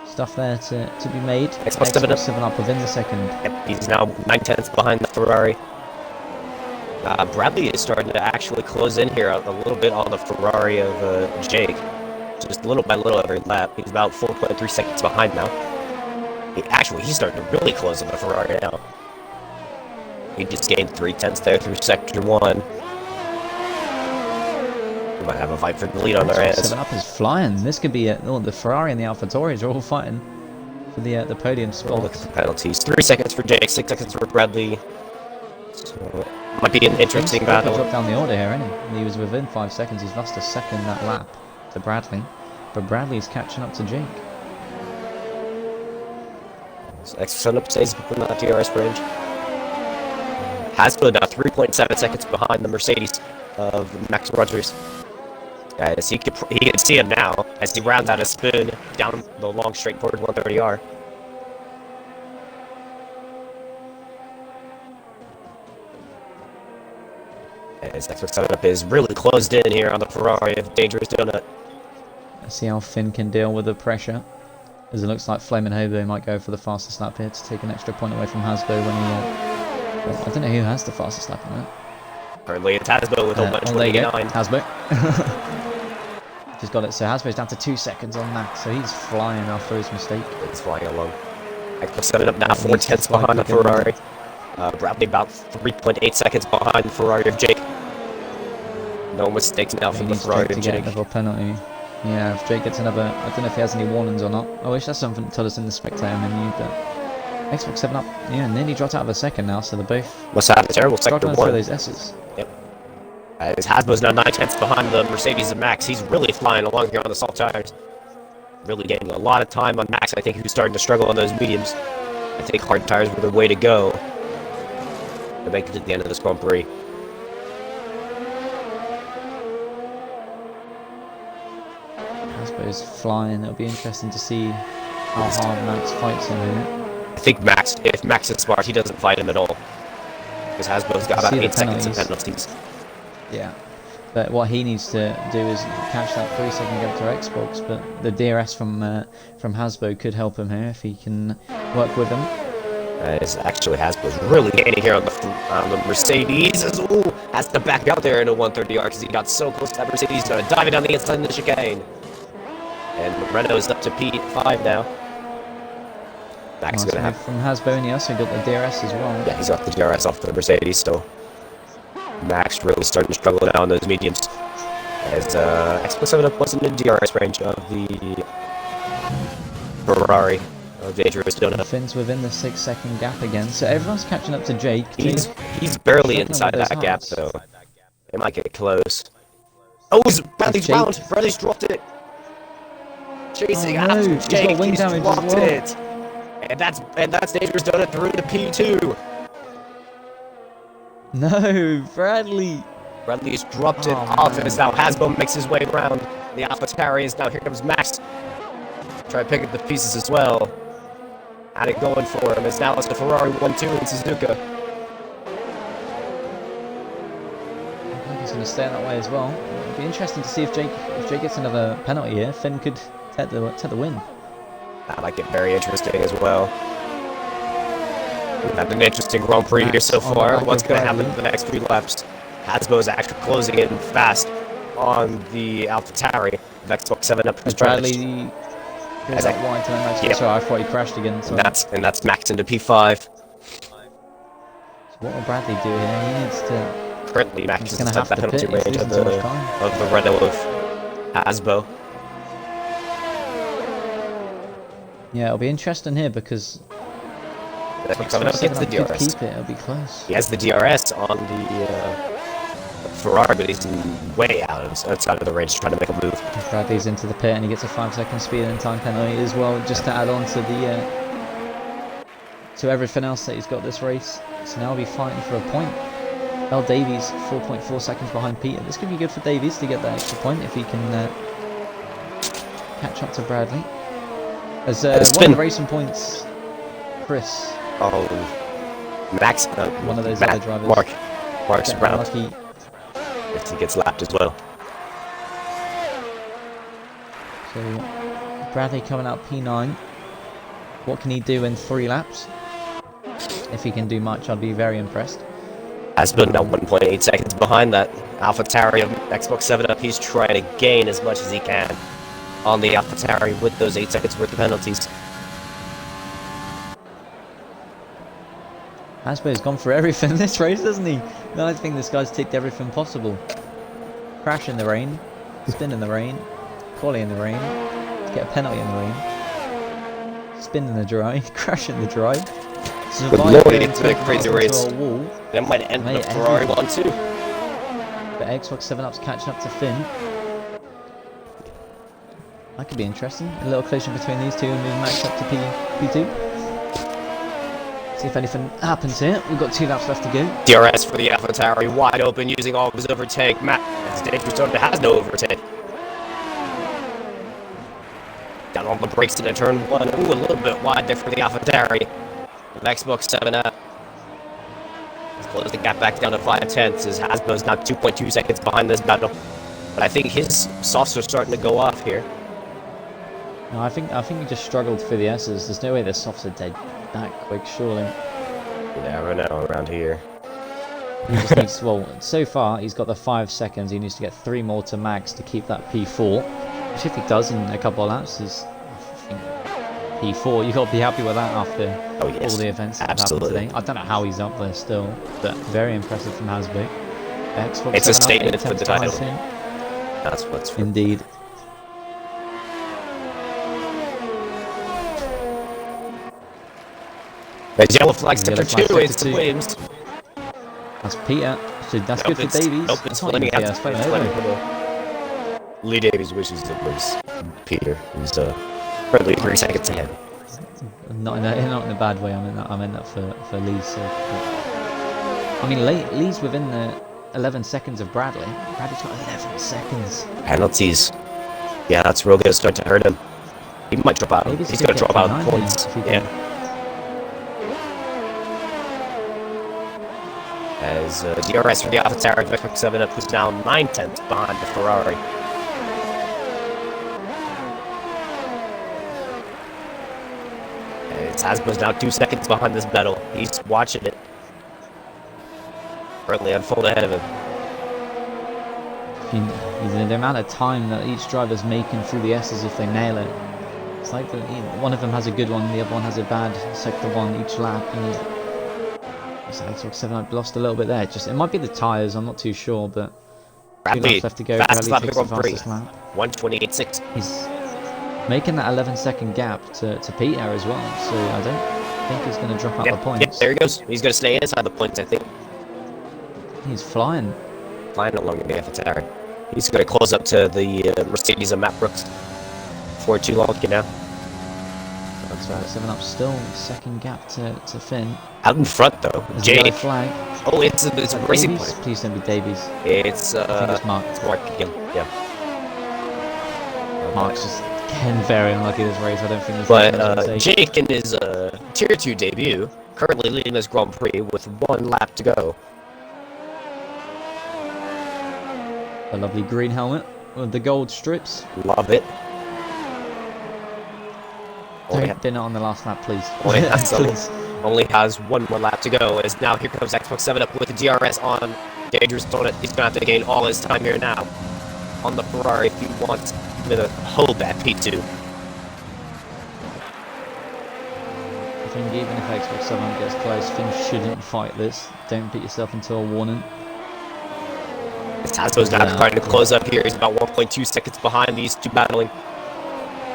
stuff there to be made. Xbox 7 up. 7 up within the second. Yep, he's now 9/10 behind the Ferrari. Bradley is starting to actually close in here a little bit on the Ferrari of Jake. Just little by little every lap. He's about 4.3 seconds behind now. He's starting to really close on the Ferrari now. He just gained 3/10 there through sector 1. We might have a fight for the lead on their hands. 7 up is flying. This could be the Ferrari and the AlphaTauris are all fighting for the podium spot. Look at the penalties. 3 seconds for Jake, 6 seconds for Bradley. So it might be an interesting battle. He dropped down the order here, isn't he? He was within 5 seconds. He's lost a second that lap to Bradley, but Bradley's catching up to Jake. So X7 up stays within that DRS range. Hasbro now 3.7 seconds behind the Mercedes of Max Rogers. As he can see him now as he rounds out a spin down the long straight forward 130R. As X7 setup is really closed in here on the Ferrari of Dangerous Donut. Let's see how Finn can deal with the pressure. As it looks like Flamin' Hobo might go for the fastest lap here to take an extra point away from Hasbro when he... I don't know who has the fastest lap on that. Currently it's Hasbro with a 1:29. Hasbro. Just got it. So Hasbro's down to 2 seconds on that. So he's flying after his mistake. He's flying along. X set it up now 4/10 behind the Ferrari. Bradley about 3.8 seconds behind the Ferrari of Jake. No mistakes now from the Ferrari of Jake. Another penalty. Yeah, if Jake gets another... I don't know if he has any warnings or not. I wish that's something to tell us in the spectator menu, but... Xbox 7 up, yeah, nearly dropped out of a second now, so they're both... Must have a terrible sector 1. Through those S's. Yep. As Hasbro's now 9/10 behind the Mercedes of Max. He's really flying along here on the soft tires. Really gaining a lot of time on Max, I think, who's starting to struggle on those mediums. I think hard tires were the way to go. To make it to the end of this Grand Prix. Hasbro's flying. It'll be interesting to see how hard Max fights him in it. I think Max, if Max is smart, he doesn't fight him at all. Because Hasbro's got about 8 seconds of penalties. Yeah. But what he needs to do is catch that 3-second gap to Xbox, but the DRS from Hasbro could help him here if he can work with him. Actually, Hasbro's really gaining here on the Mercedes. Ooh, has to back out there in a 130R because he got so close to that Mercedes. He's going to dive it down the inside in the chicane. And Renault's up to P5 now. Max is going to have... From Hasbro, and he also got the DRS as well. Yeah, he's got the DRS off the Mercedes still. Max really starting to struggle now on those mediums. As Xbox 7 up wasn't in DRS range of the Ferrari of Dangerous Donut. Finn's within the 6-second gap again, so everyone's catching up to Jake. He's barely inside that gap, though. It might get close. Oh, Bradley's round! Bradley's dropped it! Chasing after Jake, he's dropped it! And that's Dangerous Donut through to P2. No, Bradley. Bradley's dropped it off, and it's now Hasbro makes his way around. The AlphaTauri is now, here comes Max. Try to pick up the pieces as well. Had it going for him. It's now it's the Ferrari 1-2 in Suzuka. I think he's going to stay that way as well. It'll be interesting to see if Jake gets another penalty here. Finn could take the win. That might get very interesting as well. We've had an interesting Grand Prix here so far. What's going to happen in the next 3 laps? Hasbro is actually closing in fast on the AlphaTauri. Xbox 7 up. Bradley... Sorry, I thought he crashed again. And that's Max into P5. So what will Bradley do here? He needs to... Currently, Max is inside the penalty range of the Renault of Hasbro. Yeah, it'll be interesting here because... Coming up against the DRS. Keep it, it'll be close. He has the DRS on the Ferrari, but he's way outside of the range trying to make a move. Bradley's into the pit and he gets a 5-second speed and time penalty as well, just to add on to the to everything else that he's got this race. So now he'll be fighting for a point. L. Davies 4.4 seconds behind Peter. This could be good for Davies to get that extra point if he can catch up to Bradley. As one of the racing points, Chris. Oh, Max. One of those other drivers. Mark's round. If he gets lapped as well. So Bradley coming out P9. What can he do in 3 laps? If he can do much, I'd be very impressed. Asbun now 1.8 seconds behind that. AlphaTauri of Xbox 7 Up, he's trying to gain as much as he can on the AlphaTauri with those 8 seconds worth of penalties. Hasbro's gone for everything this race, hasn't he? No, I think this guy's ticked everything possible. Crash in the rain, spin in the rain, quali in the rain, get a penalty in the rain, spin in the dry, crash in the dry, survive Lord, it's been a crazy race. a wall. That might end the Ferrari 1-2. But Xbox 7 Up's catching up to Finn. That could be interesting. A little collision between these two and move Max up to P2. See if anything happens here. We've got 2 laps left to go. DRS for the AlphaTauri, wide open, using all of his overtake. Matt, as Dangerous Donut has no overtake. Down on the brakes into turn 1. Ooh, a little bit wide there for the AlphaTauri. Xbox 7 up. Let's close the gap back down to 5/10 as Hasbro's now 2.2 seconds behind this battle. But I think his softs are starting to go off here. No, I think he just struggled for the S's. There's no way the softs are dead that quick, surely. Yeah, right now around here. He just needs, well, so far he's got the 5 seconds. He needs to get 3 more to max to keep that P4. Which if he does in a couple of laps is, I think, P4. You've got to be happy with that after all the events that have happened today. I don't know how he's up there still, but very impressive from Hasbro. It's a statement for the title. That's what's for. Indeed. There's yellow flag sector 2, it's Williams. That's Peter. So that's good for Davies. Nope, it's Peter. Lee Davies wishes it was Peter. He's probably 3 seconds ahead. Not in a bad way. I meant that for Lee's sake. I mean, Lee's within the 11 seconds of Bradley. Bradley's got 11 seconds. Penalties. Yeah, that's real going to start to hurt him. He might drop out. He's going to drop out of points. Yeah. As DRS for the AlphaTauri of Xbox 7 Up is now 9/10 behind the Ferrari. As Hasbro's now 2 seconds behind this battle. He's watching it currently unfold ahead of him. The amount of time that each driver's making through the S's if they nail it. It's like one of them has a good one, the other one has a bad sector one each lap. And Xbox 7 Up lost a little bit there. It might be the tyres, I'm not too sure, but Bradley, 2 laps left to go. fastest lap takes of the the Grand Prix, fastest lap. 1:28.6. He's making that 11-second gap to Peter as well, so I don't think he's going to drop out the points. Yep, there he goes. He's going to stay inside the points, I think. He's flying. Flying along the AlphaTauri. He's going to close up to the Mercedes of Matt Brooks before too long, you know. That's right, 7 Up still, second gap to Finn. Out in front, though. Jay. Flag. Oh, it's a racing point. Please don't be Davies. It's, I think it's Mark. It's Mark again, yeah. Mark's just getting very unlucky this race. I don't think there's But Jake in his Tier 2 debut, currently leading this Grand Prix with 1 lap to go. A lovely green helmet with the gold strips. Love it. Don't bin it on the last lap, please. Please. Only has 1 more lap to go, as now here comes Xbox 7 Up with the DRS on. Dangerous Donut, he's going to have to gain all his time here now on the Ferrari if he wants to hold that P2. I think even if Xbox 7 gets close, Finn shouldn't fight this. Don't put yourself into a warning. Hasbro's now trying to close up here. He's about 1.2 seconds behind these two battling.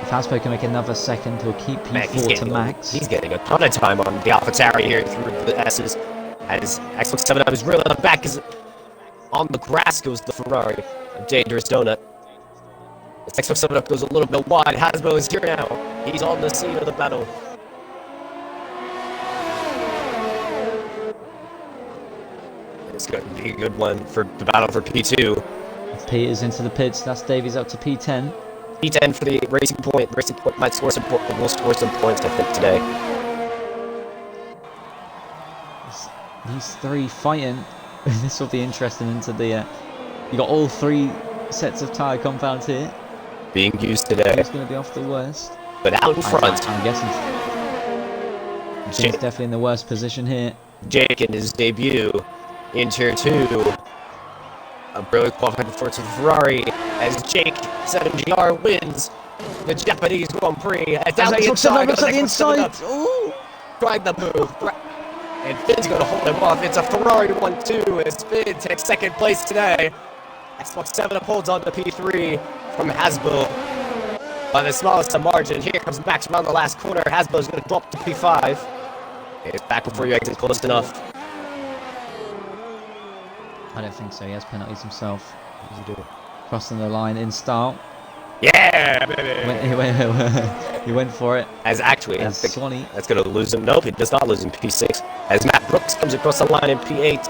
If Hasbro can make another second, he'll keep P4 to max. He's getting a ton of time on the AlphaTauri here through the S's. As Xbox 7 Up is really on the back, as on the grass goes the Ferrari. A Dangerous Donut. As Xbox 7 Up goes a little bit wide, Hasbro is here now. He's on the scene of the battle. It's going to be a good one for the battle for P2. Peter's into the pits. That's Davies up to P10. P10 for the Racing Point. Racing Point might score some will score some points, I think, today. These 3 fighting. This will be interesting into the... you got all 3 sets of tyre compounds here. Being used today. Who's going to be off the worst? But out in front. I'm guessing Finn's definitely in the worst position here. Jake in his debut in Tier 2. A brilliant qualifying performance for Ferrari as Jake 7GR wins the Japanese Grand Prix. Down the inside, looks at the inside. Ooh. Trying the move. And Finn's going to hold him off. It's a Ferrari 1-2 as Finn takes second place today. Xbox 7 upholds on the P3 from Hasbro by the smallest of margin. Here comes Max around the last corner. Hasbro's going to drop to P5. It's back before you exit close enough. I don't think so. He has penalties himself. What does he do? Crossing the line in style. Yeah, baby! He went for it. As actually, As Swanee. that's going to lose him. Nope, he does not lose in P6. As Matt Brooks comes across the line in P8.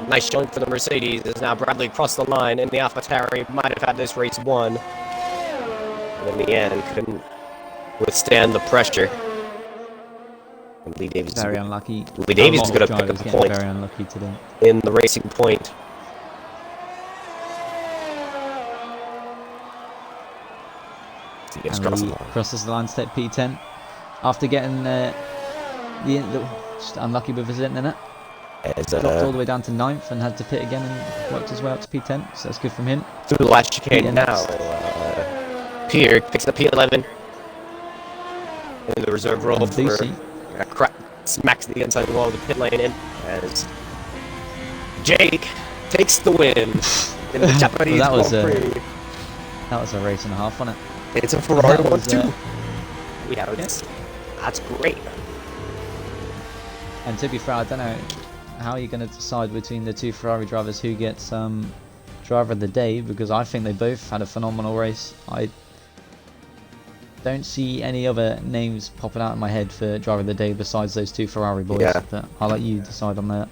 Nice showing for the Mercedes. As now Bradley across the line in the AlphaTauri. Might have had this race won. But in the end, couldn't withstand the pressure. And Lee Davies Very unlucky. Lee Davies is going to pick up a point Very unlucky today. in the Racing Point. And Lee crosses the line to take P10 after getting just unlucky with his internet. Dropped all the way down to 9th and had to pit again and worked his way up to P10, so that's good from him. Through the last chicane now. Peter picks up P11 in the reserve role for smacks the inside wall of the pit lane in as Jake takes the win in the Japanese Grand Prix. That was a race and a half, wasn't it? It's a Ferrari 1-2. Yeah, that's great. And to be fair, I don't know how you're going to decide between the two Ferrari drivers who gets driver of the day, because I think they both had a phenomenal race. I don't see any other names popping out in my head for driver of the day besides those two Ferrari boys. Yeah. But I'll let you decide on that.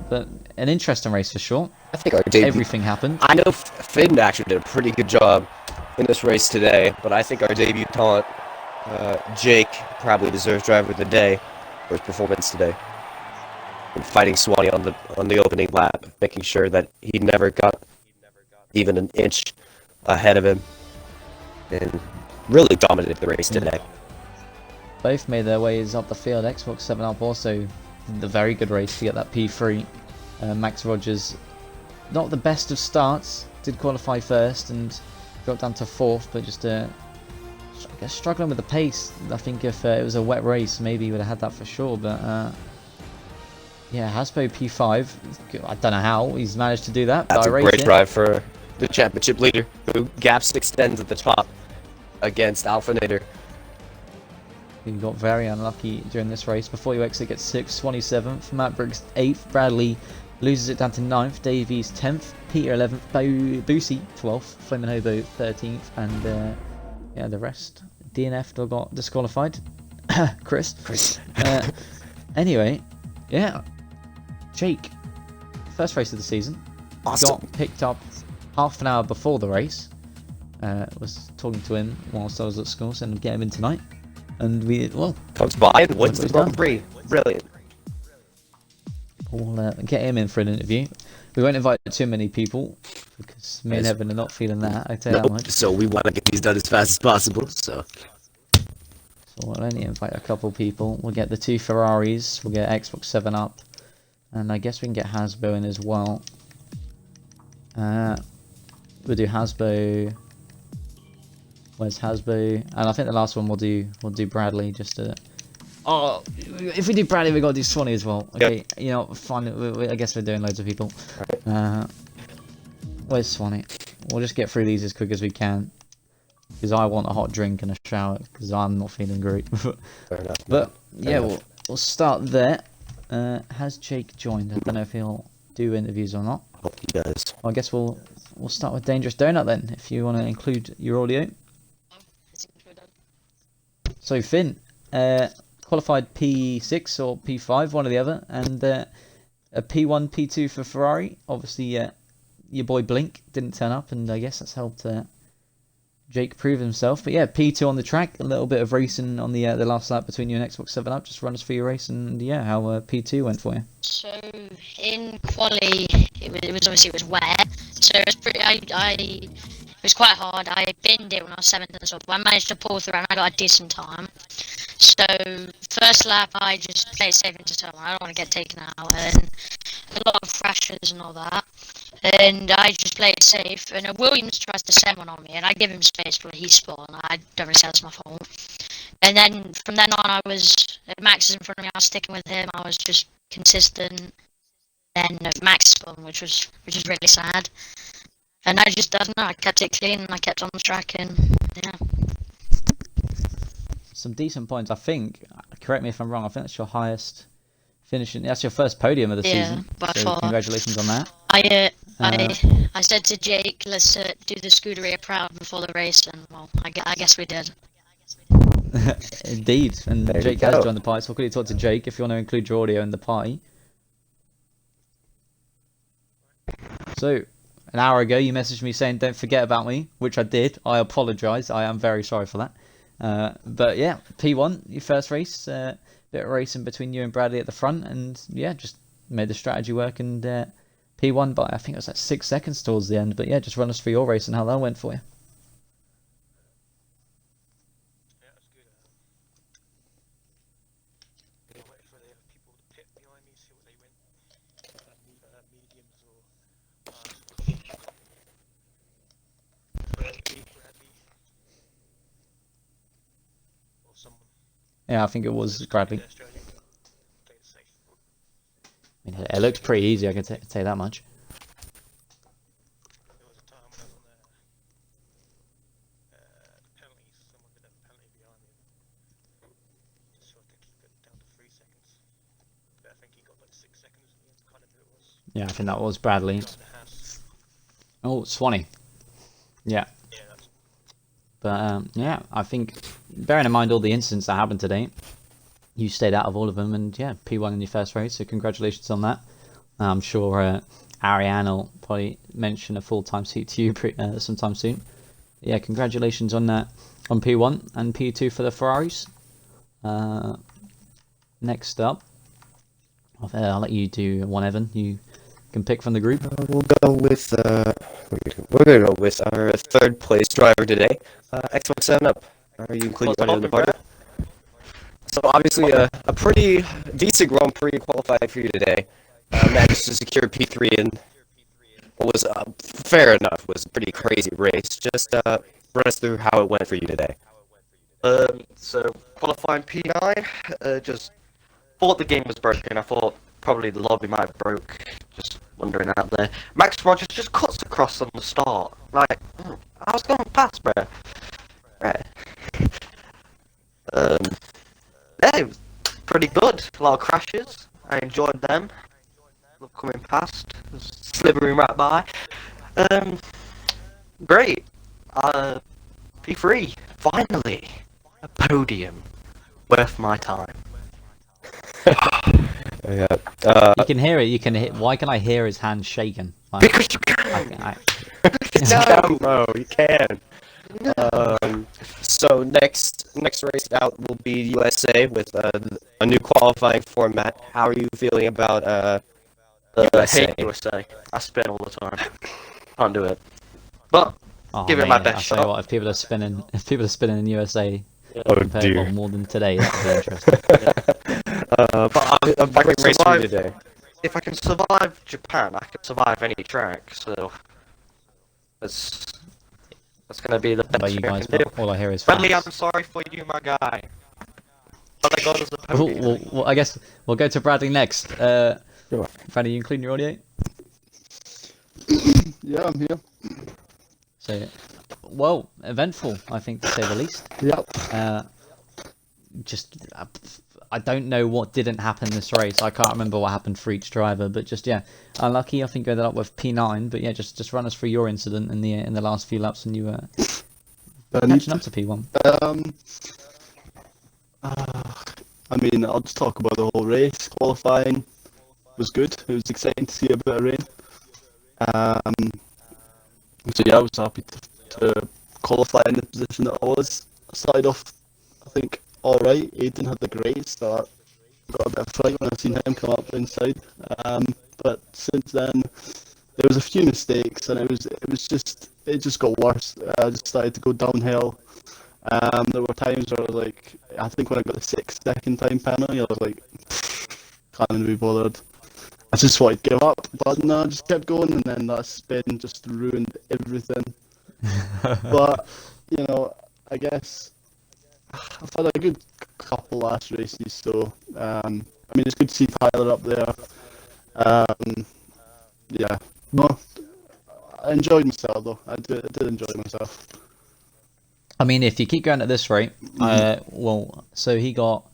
But an interesting race for sure. I think our debut, everything happened. I know Finn actually did a pretty good job in this race today, but I think our debutant Jake probably deserves driver of the day for his performance today. And fighting Swanee on the opening lap, making sure that he never got even an inch ahead of him, and really dominated the race today. Both made their ways up the field. Xbox 7 Up also did a very good race to get that P3. Max Rogers, not the best of starts, did qualify first and dropped down to 4th, but just I guess struggling with the pace. I think if it was a wet race, maybe he would have had that for sure, but yeah, Haspo P5, I don't know how he's managed to do that. That's a great drive for the championship leader, who gaps extends at the top against Alphanator. He got very unlucky during this race. Before you exit, gets 6th, Swanee 7th, Matt Brooks 8th, Bradley loses it down to 9th, Davies 10th, Peter 11th, Boosie 12th, Flamin' Hobo 13th, and yeah, the rest DNF'd or got disqualified. Chris. Anyway, yeah, Jake, first race of the season, awesome. Got picked up half an hour before the race. Was talking to him whilst I was at school, so I'd get him in tonight. And comes by and wins the Grand Prix. Brilliant. We'll get him in for an interview. We won't invite too many people because me and Evan are not feeling that. I tell you that much. So we want to get these done as fast as possible. So we'll only invite a couple people. We'll get the two Ferraris. We'll get Xbox 7 Up, and I guess we can get Hasbo in as well. We'll do Hasbo. Where's Hasbo? And I think the last one we'll do Bradley just to. Oh, if we do Bradley, we got to do Swanee as well. Okay, yep. You know, fine. I guess we're doing loads of people. Where's Swanee? We'll just get through these as quick as we can, because I want a hot drink and a shower because I'm not feeling great. Fair enough. But yeah, we'll start there. Has Jake joined? I don't know if he'll do interviews or not. Hope he does. Well, I guess we'll start with Dangerous Donut then, if you want to include your audio. So Finn, qualified P6 or P5, one or the other, and a P1, P2 for Ferrari. Obviously, your boy Blink didn't turn up, and I guess that's helped Jake prove himself. But yeah, P2 on the track, a little bit of racing on the last lap between you and Xbox 7 Up. Just run us through your race, and yeah, how P2 went for you. So in quali, it was wet, so it was pretty. It was quite hard. I binned it when I was 7th and stuff, but I managed to pull through and I got a decent time. So So first lap, I just played safe into turn one. I don't want to get taken out, and a lot of crashes and all that. And I just play it safe. And Williams tries to send one on me, and I give him space, but he spun. I don't really say that's my fault. And then from then on, I was Max is in front of me. I was sticking with him. I was just consistent. Then Max spun, which was really sad. And I just don't know. I kept it clean, and I kept on the track, and yeah. Some decent points, I think. Correct me if I'm wrong. I think that's your highest finishing. That's your first podium of the season. By So far. congratulations on that. I said to Jake, let's do the Scuderia proud before the race, and well, I guess we did. Indeed, and There you Jake has go. joined the party, so we'll quickly talk to Jake if you want to include your audio in the party. So, an hour ago you messaged me saying don't forget about me, which I did. I apologise, I am very sorry for that. But yeah, P1, your first race, bit of racing between you and Bradley at the front, and yeah, just made the strategy work, and P1 by I think it was like 6 seconds towards the end. But yeah, just run us through your race and how that went for you. Yeah, it's good. I waited for the people to pit behind me, see what they went. Mediums or Bradley, or someone. Yeah, I think it was Bradley. Australian. Played it safe. I mean, it looked pretty easy, I can say that much. There was a time when I was on the penalties, someone did have a penalty behind me. Just so I could keep it down to 3 seconds. But I think he got like 6 seconds in the end, kind of who it was. Yeah, I think that was Bradley. Got in the hands. Oh, Swanee. Yeah. Yeah, that's But yeah, I think bearing in mind all the incidents that happened today, you stayed out of all of them, and yeah, P1 in your first race, so congratulations on that. I'm sure Ariane will probably mention a full-time seat to you sometime soon. Yeah, congratulations on that on P1 and P2 for the Ferraris. Next up, I'll let you do one, Evan. You can pick from the group. We'll go with we're gonna go with our third place driver today, Xbox 7 Up. Are you including one in the party? So obviously a pretty decent Grand Prix qualified for you today. Managed to secure P3 and what was fair enough. Was a pretty crazy race. Just run us through how it went for you today. So qualifying P9, just thought the game was broken. I thought probably the lobby might have broke. Just wondering out there. Max Rogers just cuts across on the start. Like, I was going past, bro. Right. Yeah, it was pretty good. A lot of crashes. I enjoyed them. Love coming past. Slithering right by. Great. P3. Finally. A podium. Worth my time. Yeah. You can hear it. You can hear. Why can I hear his hand shaking? Like, Because you can! No, you can. So next race out will be USA with a new qualifying format. How are you feeling about I USA? hate USA. I spin all the time. Can't do it. But oh, give it mate, my I'll best tell you shot. what, if people are spinning in USA Oh compared dear. well, more than today, that would be interesting. But a big race for you today. If I can survive Japan, I can survive any track. So that's gonna be the best But you thing I guys, can do. all I hear is Bradley, I'm facts. sorry for you, my guy. But I got us a podium. Well, I guess we'll go to Bradley next. Sure. Fanny, you including your audio? Yeah, I'm here. So, well, eventful, I think, to say the least. Yep. I don't know what didn't happen this race. I can't remember what happened for each driver, but just yeah, unlucky. I think you ended up with P9, but yeah, just run us through your incident in the last few laps when you were catching up to P1. I mean, I'll just talk about the whole race. Qualifying was good. It was exciting to see a bit of rain. So yeah, I was happy to qualify in the position that I was. I started off, I think, alright. Aiden had a great start. Got a bit of fright when I seen him come up inside. But since then, there was a few mistakes, and it just got worse. I just started to go downhill. There were times where I was like, I think when I got the 6 second time penalty, I was like, can't even be bothered. I just wanted to give up, but no, I just kept going, and then that spin just ruined everything. But, you know, I guess I've had a good couple last races, so, I mean, it's good to see Tyler up there. Yeah, no, I enjoyed myself, though. I did enjoy myself. I mean, if you keep going at this rate, well, so he got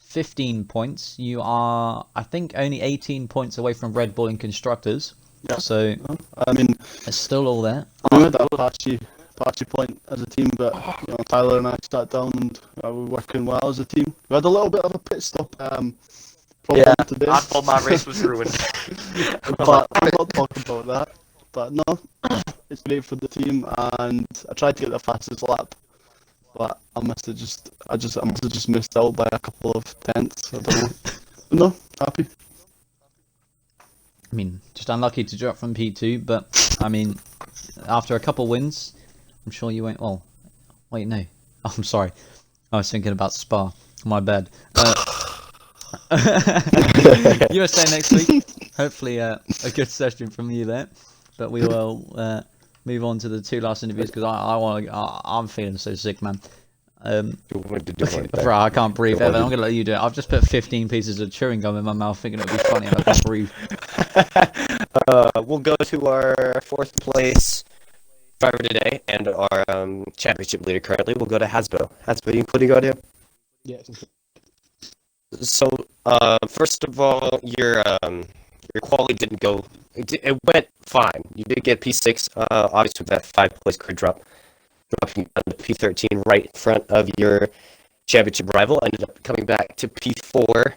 15 points. You are, I think, only 18 points away from Red Bull in constructors. Yeah. So I mean, it's still all there. we had that patchy point as a team, but you know, Tyler and I sat down and we were working well as a team. We had a little bit of a pit stop problem today. I thought my race was ruined. But I'm not talking about that. But no, it's great for the team, and I tried to get the fastest lap, but I must have just missed out by a couple of tenths. I don't know. But no, happy. I mean, just unlucky to drop from P2, but I mean, after a couple wins, I'm sure you won't. Well, wait, no. Oh, I'm sorry. I was thinking about Spa. My bad. USA next week. Hopefully, a good session from you there. But we will move on to the two last interviews because I'm feeling so sick, man. Bro, I can't breathe. Evan, I'm gonna let you do it. I've just put 15 pieces of chewing gum in my mouth, thinking it'd be funny, and I can't breathe. We'll go to our fourth place driver today and our championship leader currently. We'll go to Hasbro. Hasbro, you putting on him? Yes. So, first of all, your quality didn't go. It went fine. You did get P6, obviously with that 5-place grid drop, dropping down to P13 right in front of your championship rival. Ended up coming back to P4.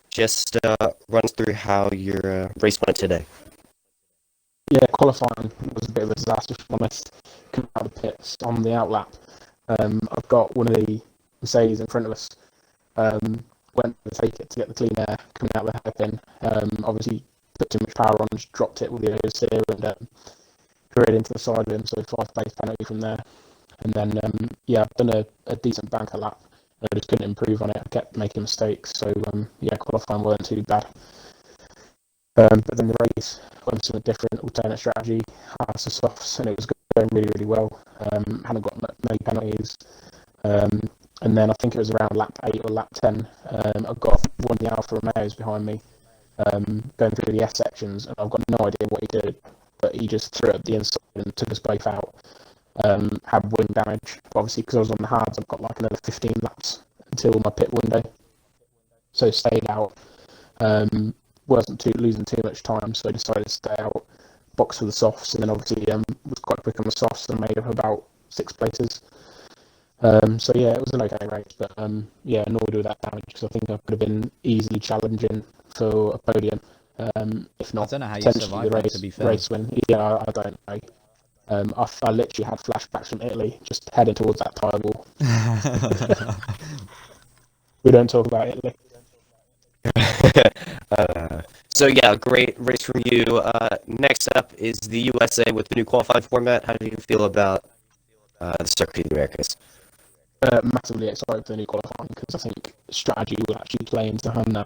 Just runs through how your race went today. Yeah, qualifying was a bit of a disaster, if I'm honest. Coming out of the pits on the outlap. I've got one of the Mercedes in front of us. Went to take it to get the clean air coming out of the hairpin. Obviously put too much power on, just dropped it with the oversteer and carried into the side of him, so 5-place penalty from there. And then, I've done a decent banker lap. I just couldn't improve on it. I kept making mistakes, so qualifying wasn't too bad. But then the race went with something different, alternate strategy, hards to softs, and it was going really, really well. Hadn't got many penalties. And then I think it was around lap 8 or lap 10, I got one of the Alfa Romeos behind me, going through the S sections, and I've got no idea what he did, but he just threw it up the inside and took us both out. Had wing damage, obviously because I was on the hards. I've got like another 15 laps until my pit window, so stayed out. Wasn't losing too much time, so I decided to stay out, box for the softs, and then obviously was quite quick on the softs and made up about 6 places. So yeah, it was an okay race, but annoyed with that damage because I think I could have been easily challenging for a podium, if not I don't know how you potentially survived the that, to be fair. race win. Yeah, I don't know. I literally had flashbacks from Italy, just heading towards that tyre wall. We don't talk about Italy. So yeah, great race from you. Next up is the USA with the new qualifying format. How do you feel about the Circuit of the Americas? Massively excited for the new qualifying because I think strategy will actually play into hand now.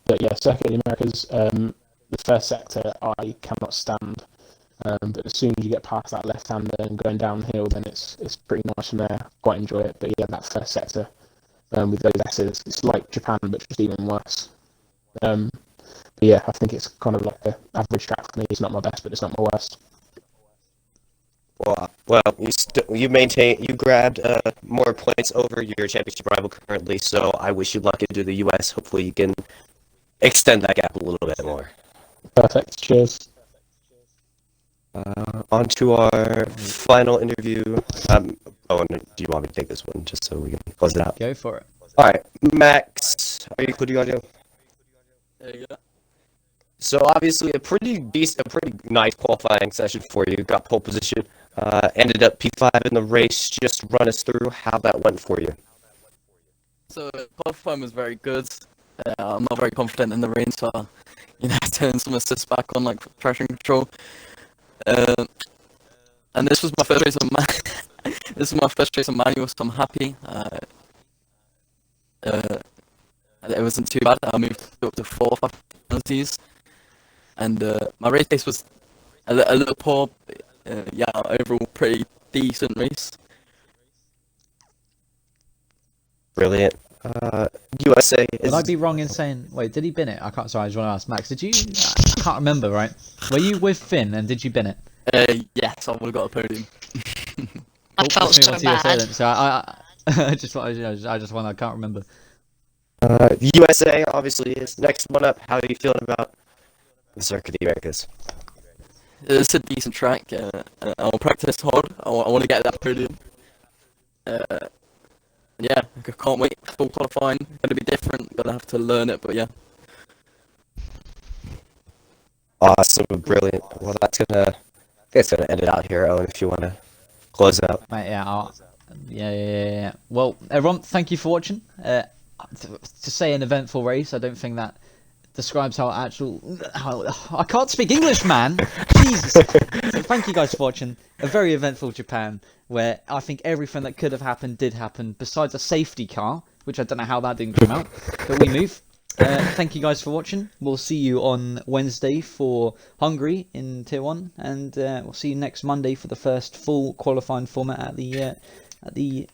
But yeah, Circuit of the Americas, the first sector I cannot stand. But as soon as you get past that left-hander and going downhill, then it's pretty nice from there. Quite enjoy it. But yeah, that first sector with those S's, it's like Japan, but just even worse. But yeah, I think it's kind of like an average track for me. It's not my best, but it's not my worst. Well, you grabbed more points over your championship rival currently. So I wish you luck into the US. Hopefully, you can extend that gap a little bit more. Perfect. Cheers. On to our final interview. Do you want me to take this one just so we can close it out? Go for it. All right, Max, are you including audio? There you go. So obviously a pretty nice qualifying session for you. Got pole position, ended up P5 in the race. Just run us through how that went for you. So qualifying was very good. I'm not very confident in the range, so turn some assists back on like traction control. And this was my first race on This is my first race on manual, so I'm happy. It wasn't too bad. I moved up to 4 after penalties, and my race pace was a little poor. Yeah, overall pretty decent race. Brilliant. USA Would is. I be wrong in saying? Wait, did he bin it? I can't. Sorry, I just want to ask Max. Did you? I can't remember. Right? Were you with Finn and did you bin it? Yes, I would have got a podium. I Cool, felt let's move so on to USA bad. then. So I just want. I just want. I can't remember. USA obviously is next one up. How are you feeling about the Circuit of the Americas? It's a decent track. I'll practice hard. I want to get that podium. Yeah, I can't wait. Full qualifying, gonna be different. Gonna have to learn it, but yeah. Awesome, brilliant. Well, that's gonna end it out here, Owen. If you want to close out. Mate, yeah. Well, everyone, thank you for watching. To say an eventful race, I don't think that describes how I can't speak English, man. Jesus. So thank you guys for watching. A very eventful Japan, where I think everything that could have happened did happen, besides a safety car, which I don't know how that didn't come out. But we move. Thank you guys for watching. We'll see you on Wednesday for Hungary in Tier 1, and we'll see you next Monday for the first full qualifying format at the